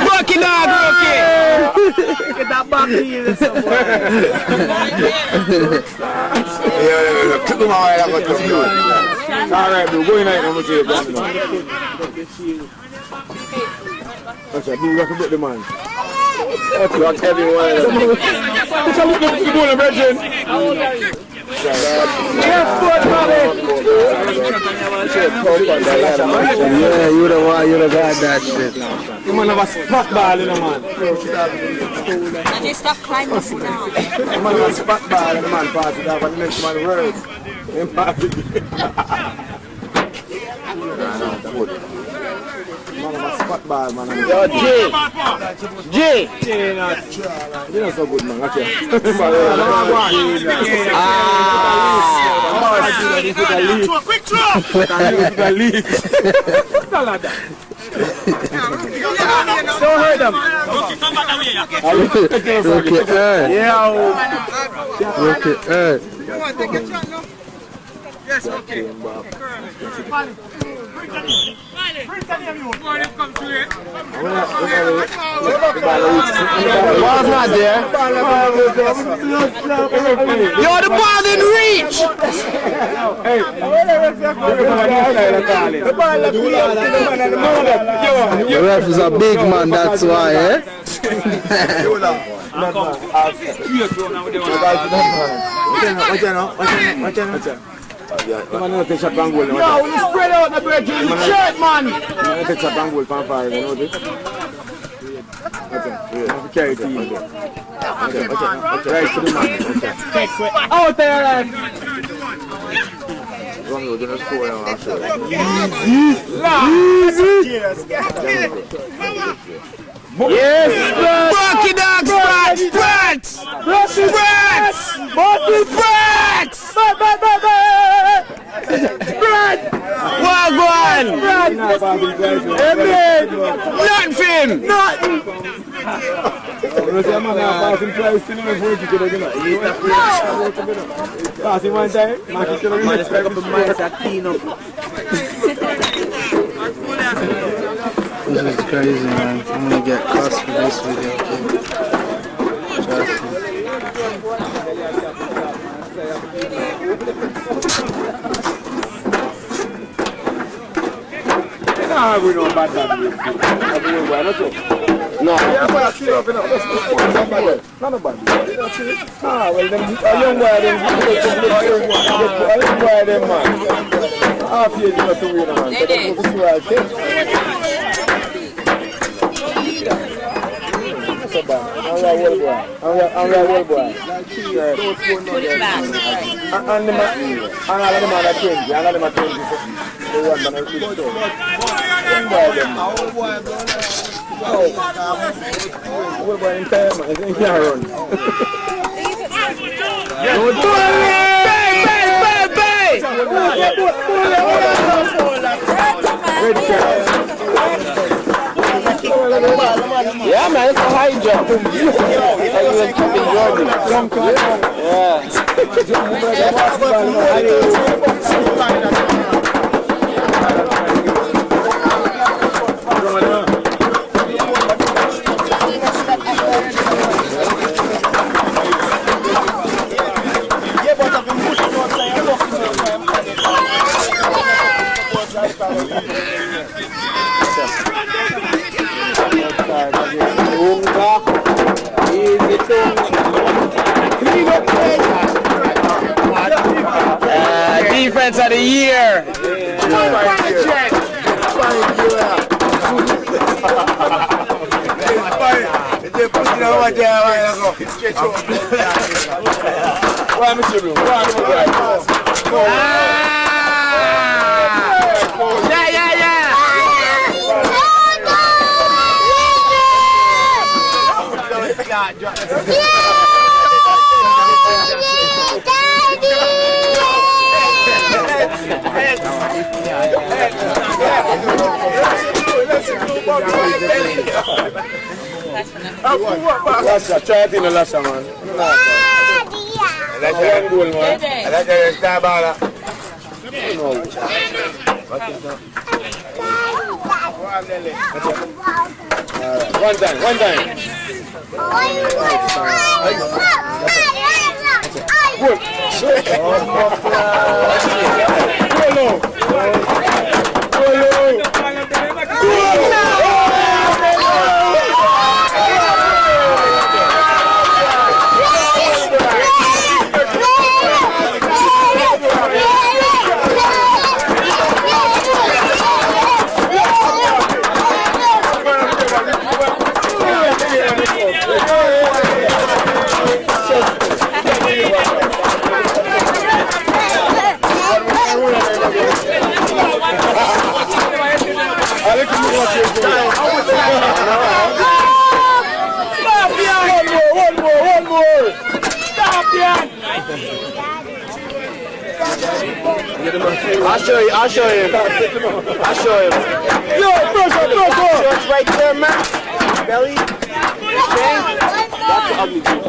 Rocky dog, Rocky! Get that back here somewhere. Took him away, I got to do it. Alright, bro, go in there and we'll see it. That's right, you have to put the man. That's right, everywhere. Let's look at the ball, Virgin. Yes, good, Yeah, you the one, you the guy that shit. You man have a spot ball in the man. And they stop climbing now. You man have a spot ball in the man pass it off and the next man works. Him pass it. Man have a spot ball, man. Yo, G! You're not so good, man. Okay. Quick throw! Don't hurt them. Yes, okay. Ball's not there. Yo, the ball didn't reach. The ref is a big man, that's why, eh? Man, you take shot from goal. Yo, when you spread out the bread, you shirt, man. Man, you take shot from goal from far, you know this? Okay, carry it to you. Okay, right to the man. Okay. Out there, lad. Romeo gonna score now, I'm sure. Yes, Rocky dog, sprats! Wagwan! Nothing! Nothing! Passing one time, This is crazy, man. I'm gonna get cussed for this video, kid. Trust me. We know about that. No. Yeah, but I see up in a not a bad. Ah, well, them, a young boy, them, man. half year you have to win, man. So that's what the world takes. So bad. I'm a world boy. I'm a world boy. Put it back. And all of them are 20. And all of them are 20. The one that is good. World boy in time, man. He can't run. Yeah, man, it's a high jump. Like you were keeping Jordan. Yeah. Defense of the year. Try it in the last man. That's one goal, man. That's a star baller. One time. Good. One more. Stop, Jan. I'll show you. Yo, pressure. It's right there, man. Belly. That's the ugly dude.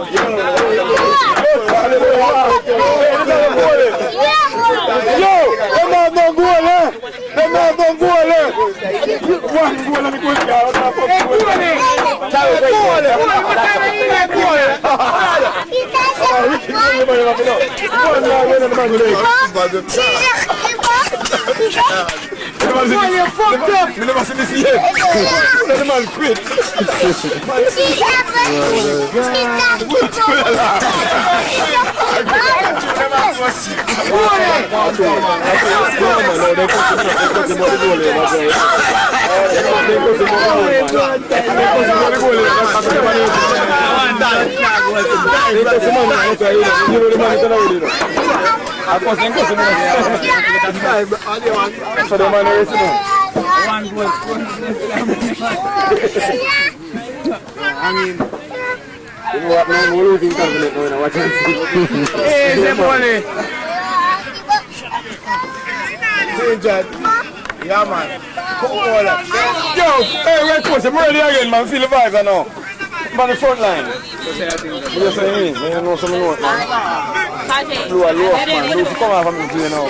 Yo, them man don't go there. One goal on the goal. We never seen this yet. The man quit. You know what, man? We're losing confidence now. Watch and see. Hey, Zebole. Yeah, man. Yo, hey, Red Coast, I'm ready again, man. Feel the vibes, I know. I'm on the front line. What you saying? You know something more, man. Blue and low, man. Blue, come on from me, you know.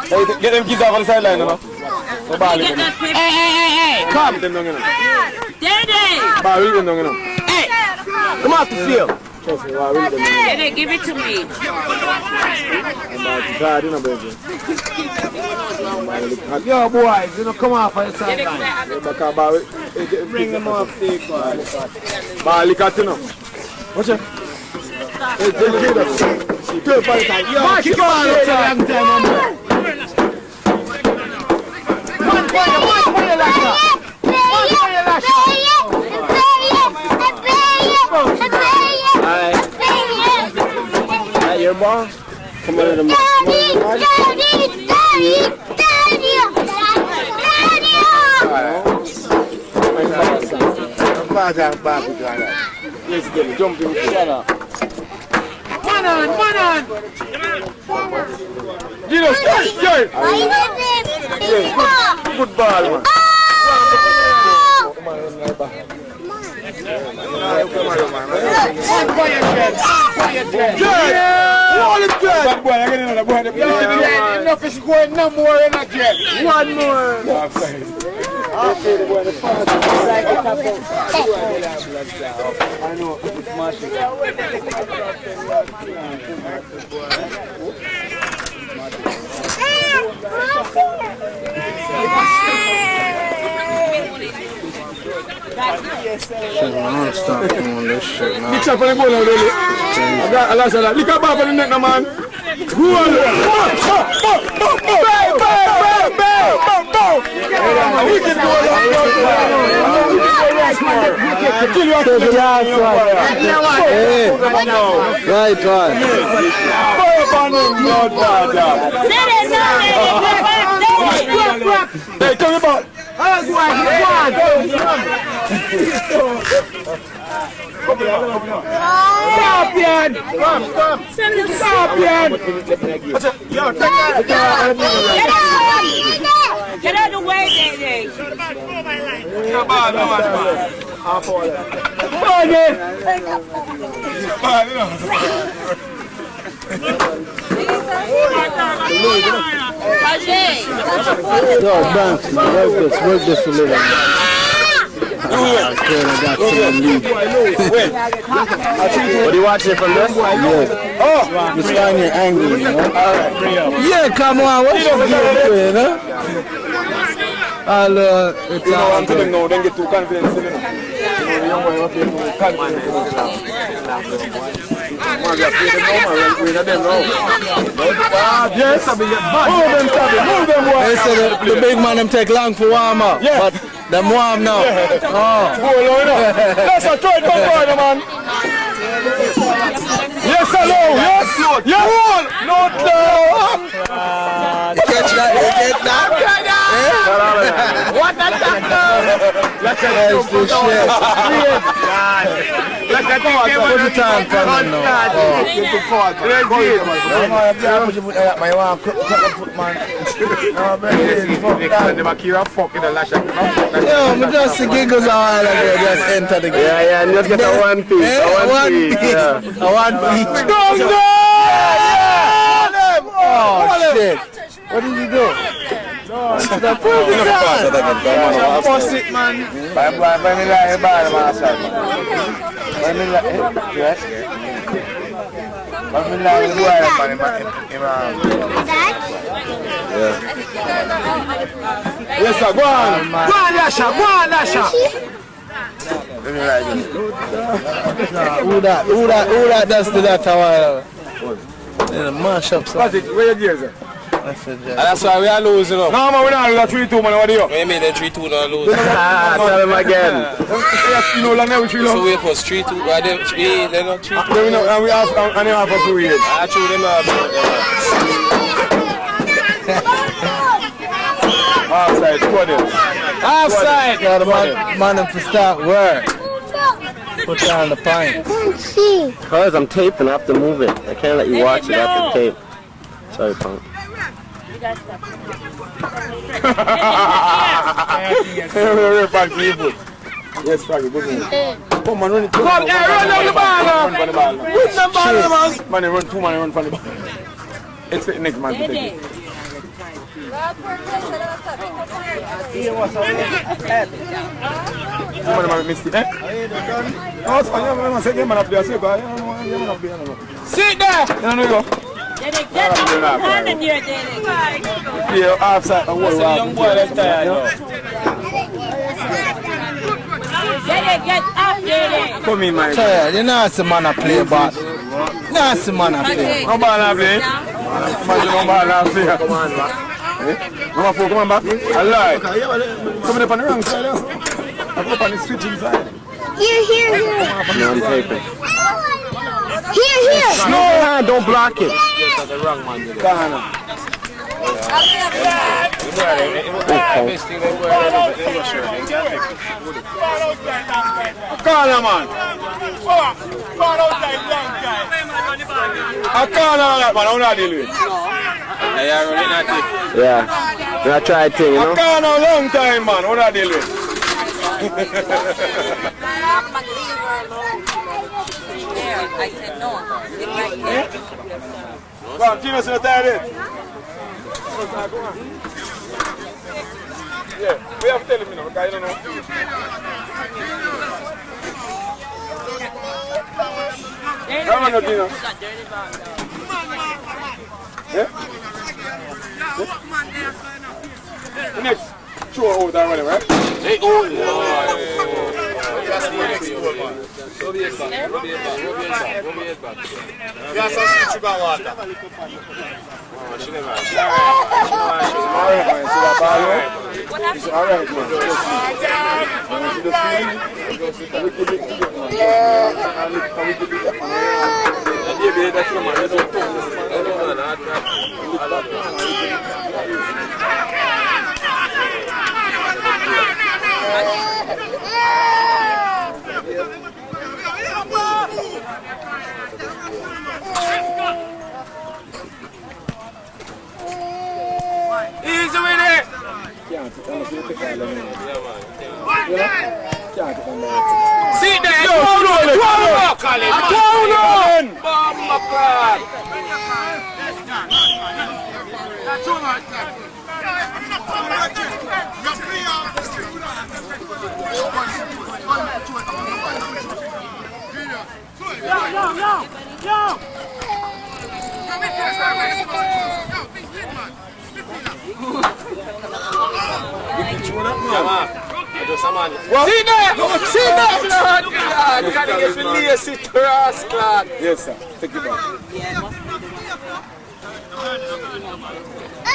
Hey, get them kids off on the sideline, you know. Hey. Come. Get them down, you know. Ball, read them down, you know. Hey, come off the field. Trust me, read them down. Dede, give it to me. Yo, boys, you know, come off on the sideline. Bring them off, take ball. Ball, look at you know. Watch it. Hey, 12 by the time. Yo, kick the ball up so long time, man. One for you, Lasha. One for you, Lasha. Alright, your ball? Come on, the ball. Let's get it. Jump in. Shut up. Man on. Gino, start. Good ball, man. Enough is going no more in a jet. One more. I know. I'm stop doing this shit now. Mix up on the goal now, really. I got a lot of that. Lick up off on the neck now, man. Right one. Hey, come here, ball. Scorpion! Scorpion! Get out of the way, Daddy. Yo, dance. Work this a little. What are you watching from this? Yes. Oh! Just find your angle, you know? Yeah, come on. What's your game, you know? It's all I'm telling now, don't get too confident. The young boy will feel too confident. Yes, move them, boy. They said the big man them take long for warm up, but them warm now. Oh. That's a third one, man. Yes, hello. Yes, yes. No. Catch that? You get that? What a tackle! That's the shit. Put the time coming now. Yo, me just the giggles a while ago, just enter the game. Yeah, and just get a one piece. A one piece. Oh, shit. What did you do? Bust it, man. Yes, sir. Go on, Lasha. Who that does to that a while? Yeah, mash up something. Where your gears? That's why we are losing up. No, man, we're not losing 3-2, man. What do you? What do you mean then 3-2 not losing? Tell them again. No, never 3 So wait for 3-2. Why they they're not 3-2? and we have and they have for 2 years. I true them up. Offside, squad it. Offside! Yeah, the man have to start work. Put down the pint. Because I'm taping, I have to move it. I can't let you watch it, I have to tape. Sorry, punk. Yes, Froggy, good one. Come on, run it. Come on, run down the ball. Run the ball. Win the ball, man. Man, run 2 man, run from the ball. It's the next man to take it. Man, missed it, eh? No, it's fine. Man, say game man up there. Sit there. No, go. Yeah, offside. That's a young boy that's tired. Get up, Come in, man. You know it's a man a play ball. Nasty man I play. No ball I play. Imagine no ball I play. Come on, man. Number 4, come on back. I lie. Coming up on the wrong side. I'm up on the switching side. Here. No, I'm taping. Here. No, don't block it. That's the wrong man. Corner, man. A corner, man. How not deal with? Yeah. When I try thing, you A know. corner, long time, man. How not deal with? I said no. Sit right there. Go on, give us a tight. Yeah, we have to tell him, you know, because I don't know. Come on, Dino. Yeah? Next, throw out already, right? Hey, Easy with it. See there. See that, blood! Can you get me lazy cross, blood? Yes, sir. Take it back.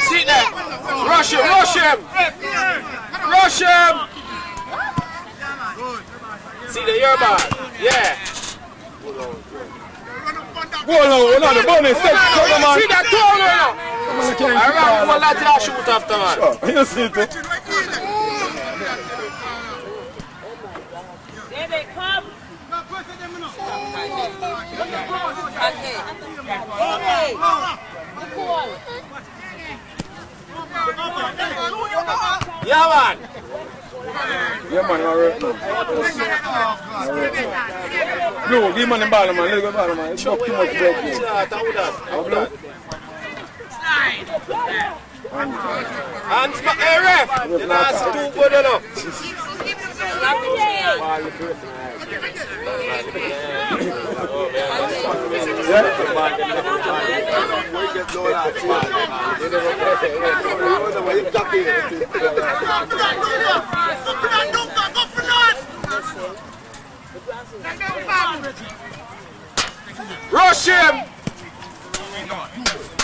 See that! Rush him! See that, you're bad. Yeah. Go along, we're not the bonus. Take cover, man. See that corner now? I ran one that you shoot after, man. Sure, you see it. David, come. Yeah, man. Yeah, man, you're right now. No, give man the ball, man. Let go ball, man. It's not too much break here. Hands back, hey, ref. You know, it's too good enough. Rush him!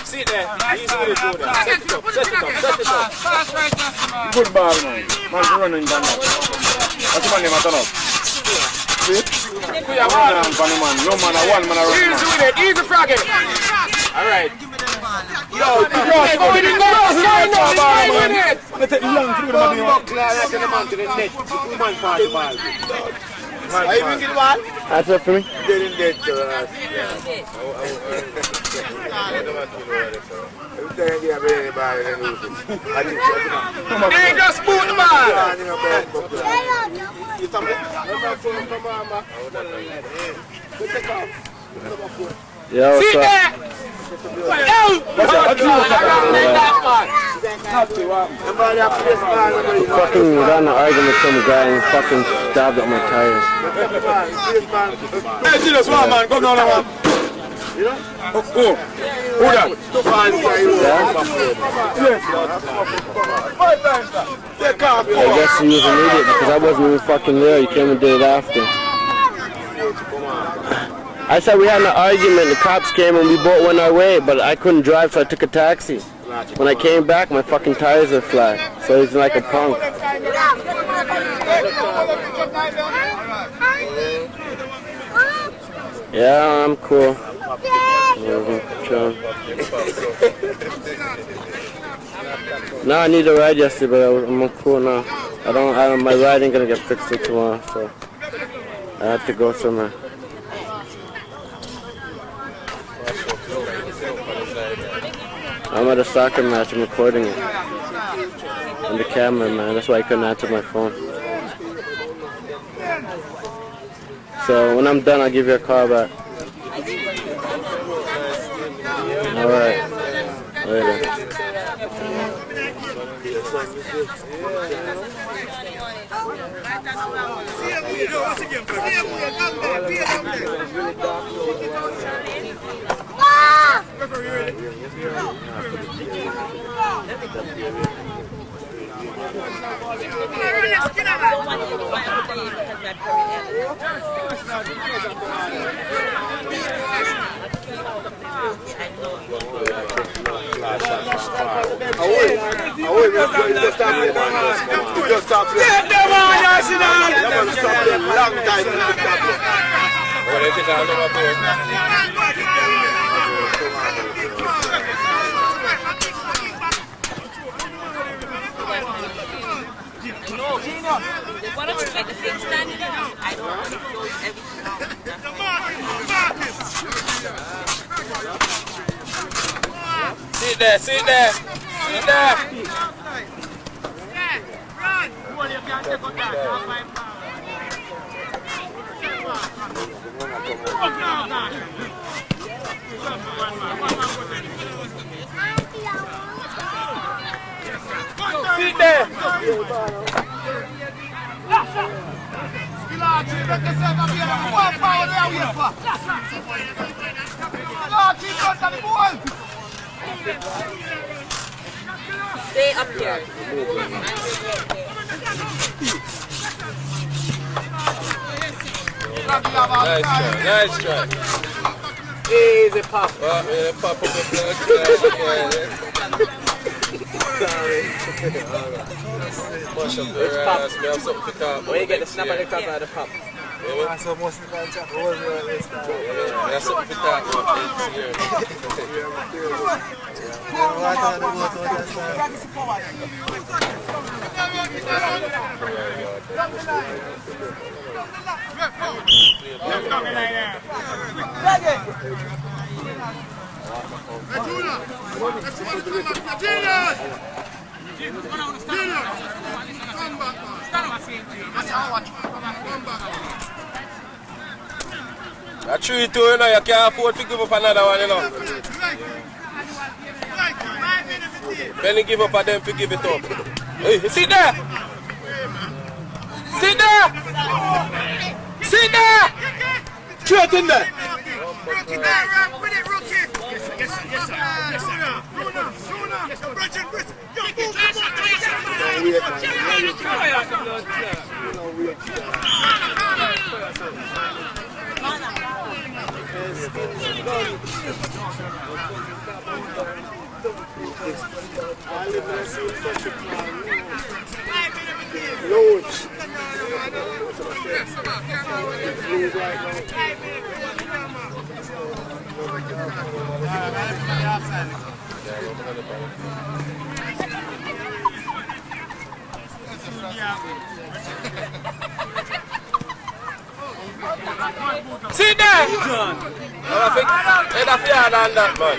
See there, easy with it, Jordan. Set it up. Good ball, man. Man's running down there. That's the man name I turn up. See? Man, man. No man, one man around. Easy with it, easy fragging. Alright. Yo, They take long through the money. Are you bringing the ball? That's it for me. Dead. Every time you have any ball, they lose it. He just boot the ball. Yo, See what's up? there? Fucking got in an argument with some guy and fucking stabbed up my tires. Hey, see this one, man. Come down, man. Who that? I guess he was an idiot because I wasn't even fucking there. He came and did it after. I said we had an argument. The cops came and we both went our way, but I couldn't drive, so I took a taxi. When I came back, my fucking tires are flat. So he's like a punk. Yeah, I'm cool. Sure. No, I need a ride yesterday, but I'm cool now. My ride ain't gonna get fixed till tomorrow, so I have to go somewhere. I'm at a soccer match, I'm recording it. I'm the camera, man, that's why I couldn't answer my phone. So when I'm done, I'll give you a call back. Alright. Later. Why don't you make the thing standing up? I don't want to close everything out. Sit there, sit there, sit there. Sit there. Stay up here. Nice try. Easy pop. Pop up the blood. Mush up the ass, we have something to talk. Where you get the snap and the crap out of the pop? We have something to talk That's true too, you know, you can't afford to give up another one, you know. Benny give up and then to give it up. Hey, sit there! Sit there! Sit there! Straight in there! Sit there! I think it's a fair than that, man.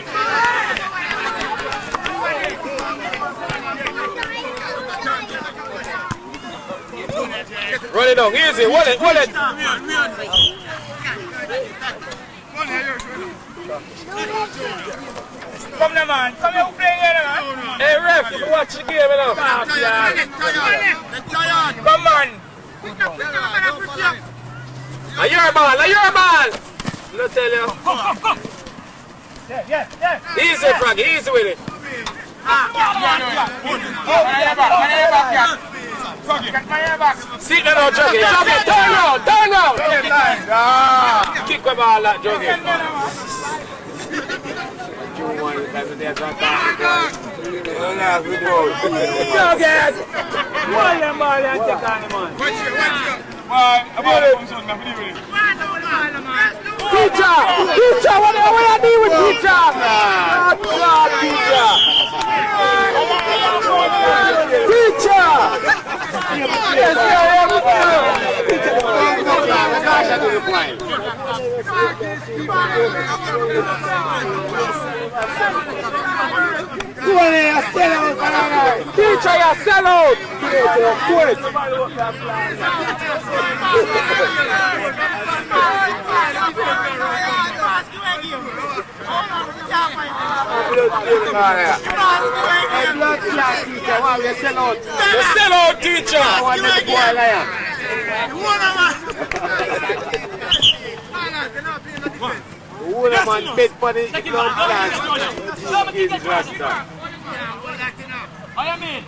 Run it down, easy, hold it, hold it. Come on, man. Come here, playing here, man. Hey, ref, watch the game now. Come on. Are your ball, are your ball. Let's tell you. Go. Easy, Frank, easy with it. Sit down, Juggy. Juggy, turn round. Kick kick the ball that jogging. Jogging! Why you ball and take on the man? Why? About it. Teacher! Teacher! What do you do with teacher? God, teacher! Teacher! Yes, go on here, sell out! Teacher, you sell out! Quit! You sell out, teacher! Man bid for the blood class. He's Rasta. What do you mean?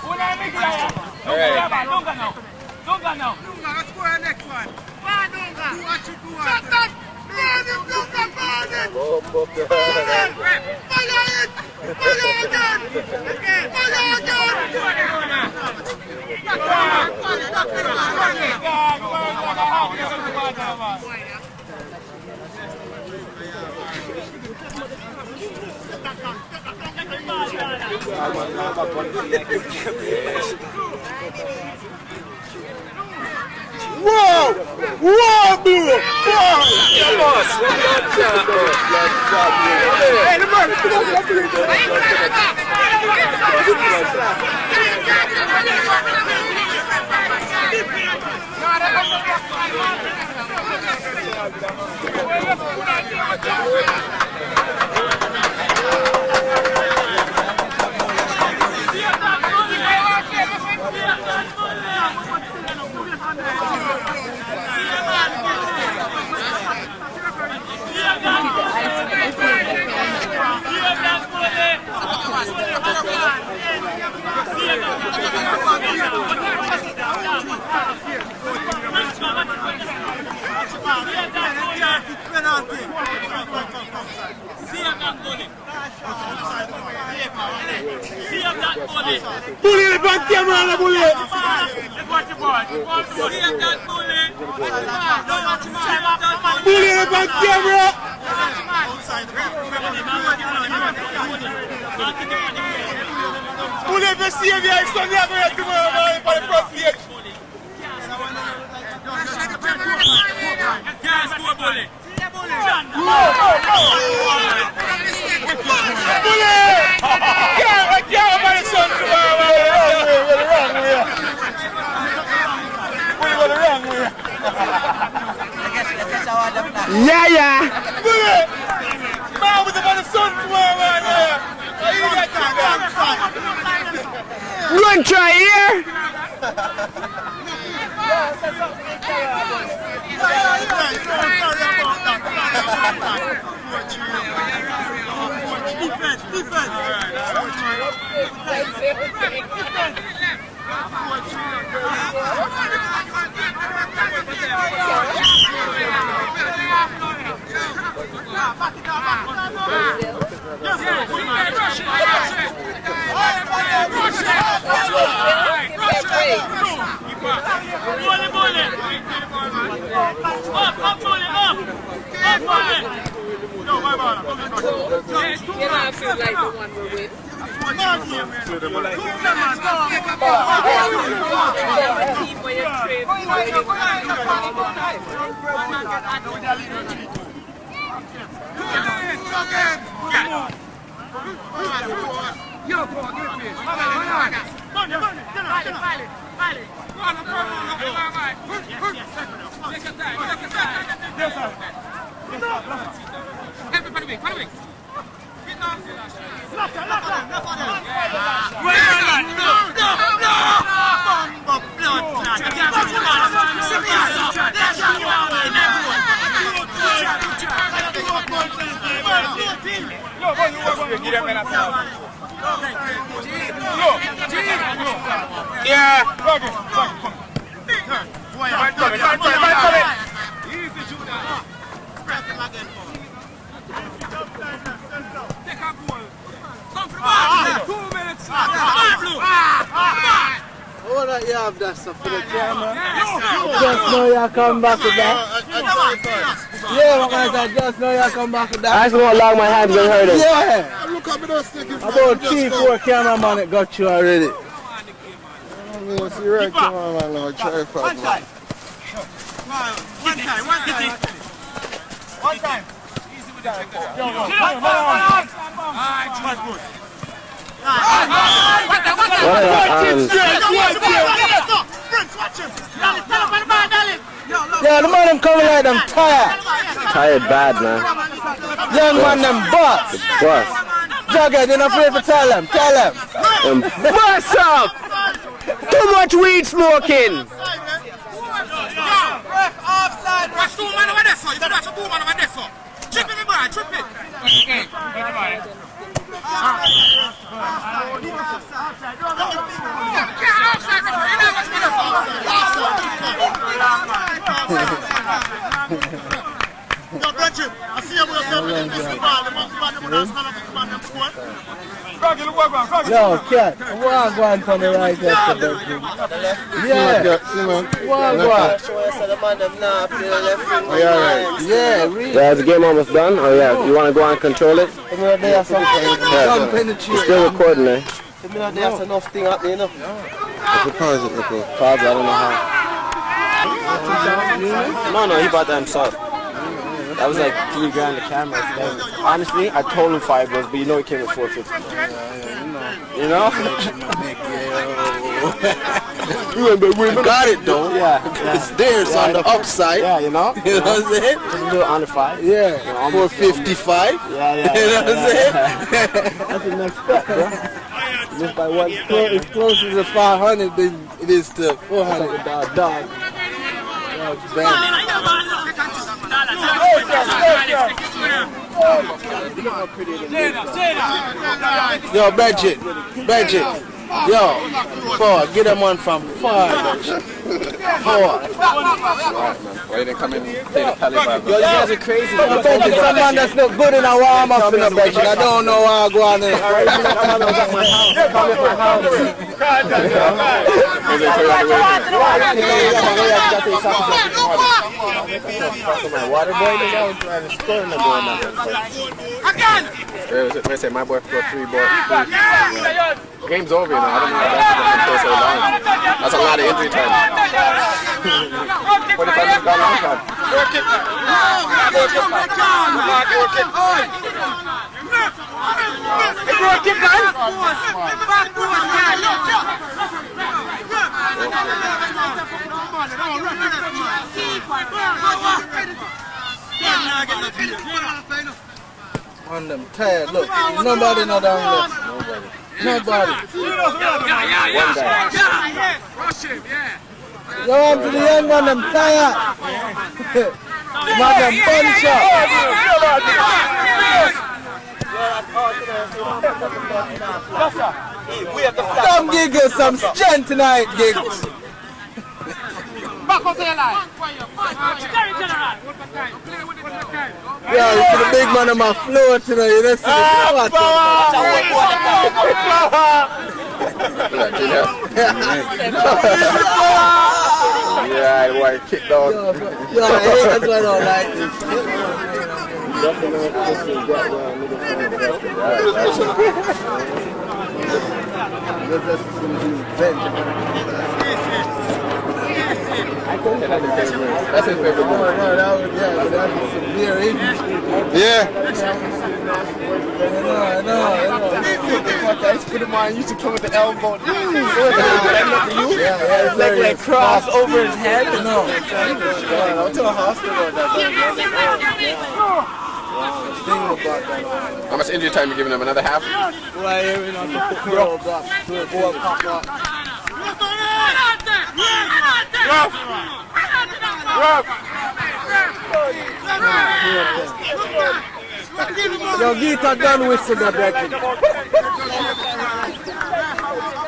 Who are you making here? Don't go now. Don't go now. Let's go to the next one. Do what you do. Shut up! Burn it! Burn it! Fire it! Fire again! Fire again! Whoa! Whoa, bro! Whoa! Hey, the man! Bully the back camera, bully! Bully the back camera! Bully the savior, it's on the other end tomorrow for the front page. Yes, go bully! Bully! I can't about the sun tomorrow. We're the wrong way. Yeah. Bully! Man, with about the sun tomorrow. Run try here. Defense. You know, I feel like the one we're with. Everybody wing. Yeah. Easy, Judah. Press him again. Take a goal. Come from back. 2 minutes. Oh, that you have that stuff for the camera. Just know you come back with that. Yeah, what can I say? Just know you come back with that. I just want to lock my hands and hurt him. Yeah. Look at me those sticky About 3-4 cameraman that got you already. I'm see right cameraman now, try for One time. Easy with the trigger. Yeah, the man them coming like them tired. Tired bad, man. Young man them bust. Bust. Jugger, they're not afraid to tell them. Tell them. Bust up! Too much weed smoking! Offside. Watch 2 man over there, so you watch 2 man over there, so. Trip it, boy, trip it. Okay. Yo, cat, what go on from the right side? Yeah, what go on? Yeah, really. Yeah, is the game almost done? Oh yeah, you want to go on and control it? There's some penetrate. Still recording, eh? There's enough thing up there, enough. What's the prize at the club? Probably, I don't know how. No, he bought that himself. That was like $3 grand the camera. Honestly, I told him 5 bucks, but you know he came at 450. You know? We got it though. Yeah. It's there, it's on the upside. Yeah, you know? You know what I'm saying? Just a little under 5. Yeah, 455. Yeah. You know what I'm saying? That's the next step, bro. Just by one. It's closer to 500 than it is to 400. Dog. Yo, Bridget. Yo, boy, get them one from far, Bridget. Boy. Why you didn't come in and play the caliber? Yo, you guys are crazy. Bridget, someone that's not good in a warm up in a Bridget. I don't know how I go on there. Water boiling out and trying to store in the door now. Where say my boy scored 3 balls. Game's over, you know. I don't know why that's been so long. That's a lot of injury time. 45 minutes gone long time. Work it. On them tired, look. Nobody not down there. Nobody. Yo, on to the young one, them tired. Man, them punch up. Some giggles, some strength tonight, giggles. Back up to the line. Yeah, you see the big man on my floor tonight. You don't see the Yeah, boy, kick down. Yo, I hate that's why I don't like this. That's his favorite one. No, that was severe injury. Yeah. I know. I used to put him on, used to come with the elbow. Yeah, like cross over his head. No. I went to the hospital. How much injury time you giving him? Another half? Right here, we don't have to put the ball pop up. Yo, Gita done whistle that, Becky.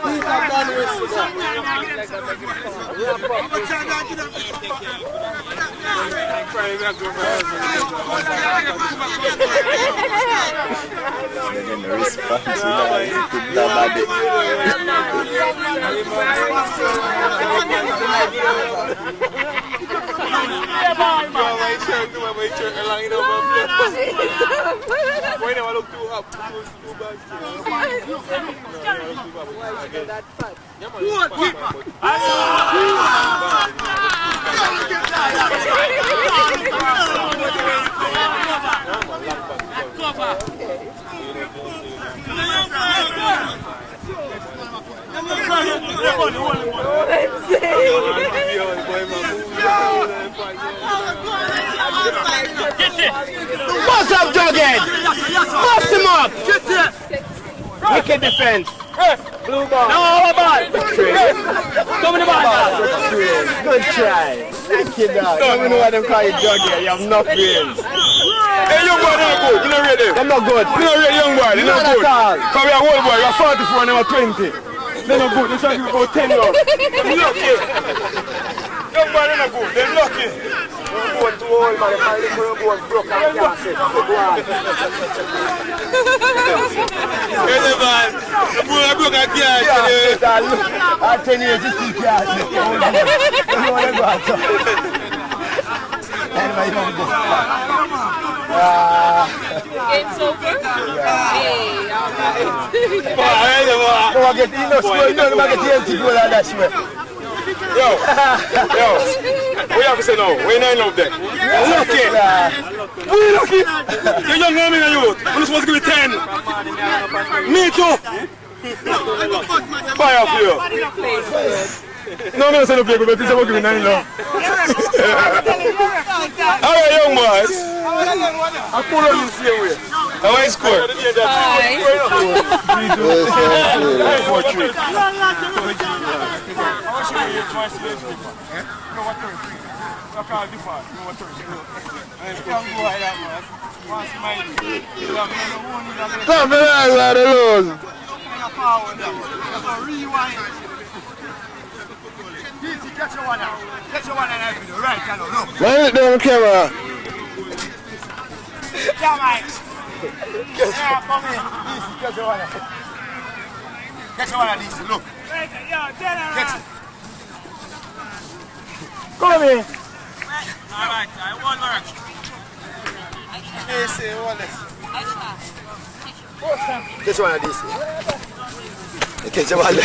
Gita done whistle that. What's up, Jughead? Bust him up! Wicked defense. Blue ball. No, ball. Come in the ball. Good try. Thank you, dog. Don't know why they call you Jughead. You have no brains. Hey, young boy, they're not good. You're not ready. They're not good. You're not ready, young boy. They're not good. Because we are old boy. We are 44 and they are 20. They're not good. They're trying to go 10 now. They're lucky. Young boy, they're not good. They're lucky. We're going too old, man. If I look for a boy, broke, I can't sit. Go on. Hey, man. The boy, I broke, I can't sit. At 10 years, you still can't sit. You want to go out. Anyway, you don't go. Game's over? Hey, all right. Don't get in the school. You don't get the empty goal like that, swear. Yo, what you have to say now? We're not in love there. Lucky. We're lucky. You're young woman and youth. I'm supposed to give you 10. Me too. Fire for you. No, I'm not saying no play good, but it's about giving 9 love. All right, young boys. I pull on you the same way. How I score? 5. Come on, let it alone. Catch your one now. Catch your one and I'll do right now. Look. Line it down the camera. Yeah, Mike. Yeah, come here. This, catch your one now. Catch your one now, this. Look. Catch it. Come here. Alright, I won't work. Yes, one less. Catch one of these. Catch one.